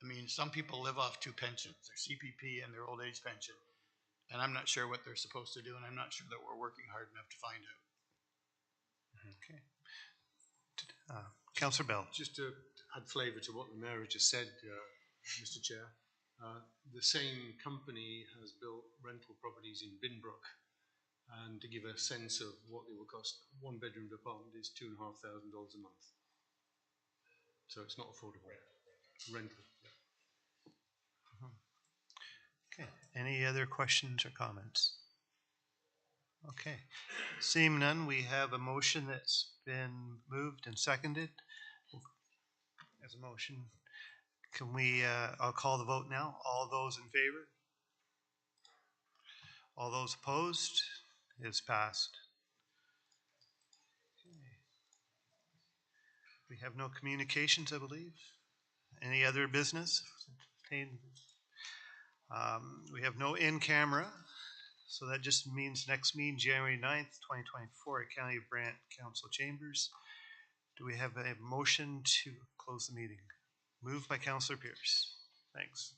I mean, some people live off 2 pensions, their CPP and their old age pension. And I'm not sure what they're supposed to do, and I'm not sure that we're working hard enough to find out. Okay. Councillor Bell. Just to add flavour to what the mayor just said, Mr. Chair, the same company has built rental properties in Binbrook, and to give a sense of what they will cost, 1-bedroom apartment is $2,500 a month. So it's not affordable. Rental. Okay. Any other questions or comments? Okay. Seeing none, we have a motion that's been moved and seconded. As a motion, can we, I'll call the vote now. All those in favor? All those opposed? It's passed. Okay. We have no communications, I believe. Any other business? We have no in-camera, so that just means next meeting, January 9th, 2024, at County of Brant Council Chambers. Do we have a motion to close the meeting? Moved by Councillor Pierce. Thanks.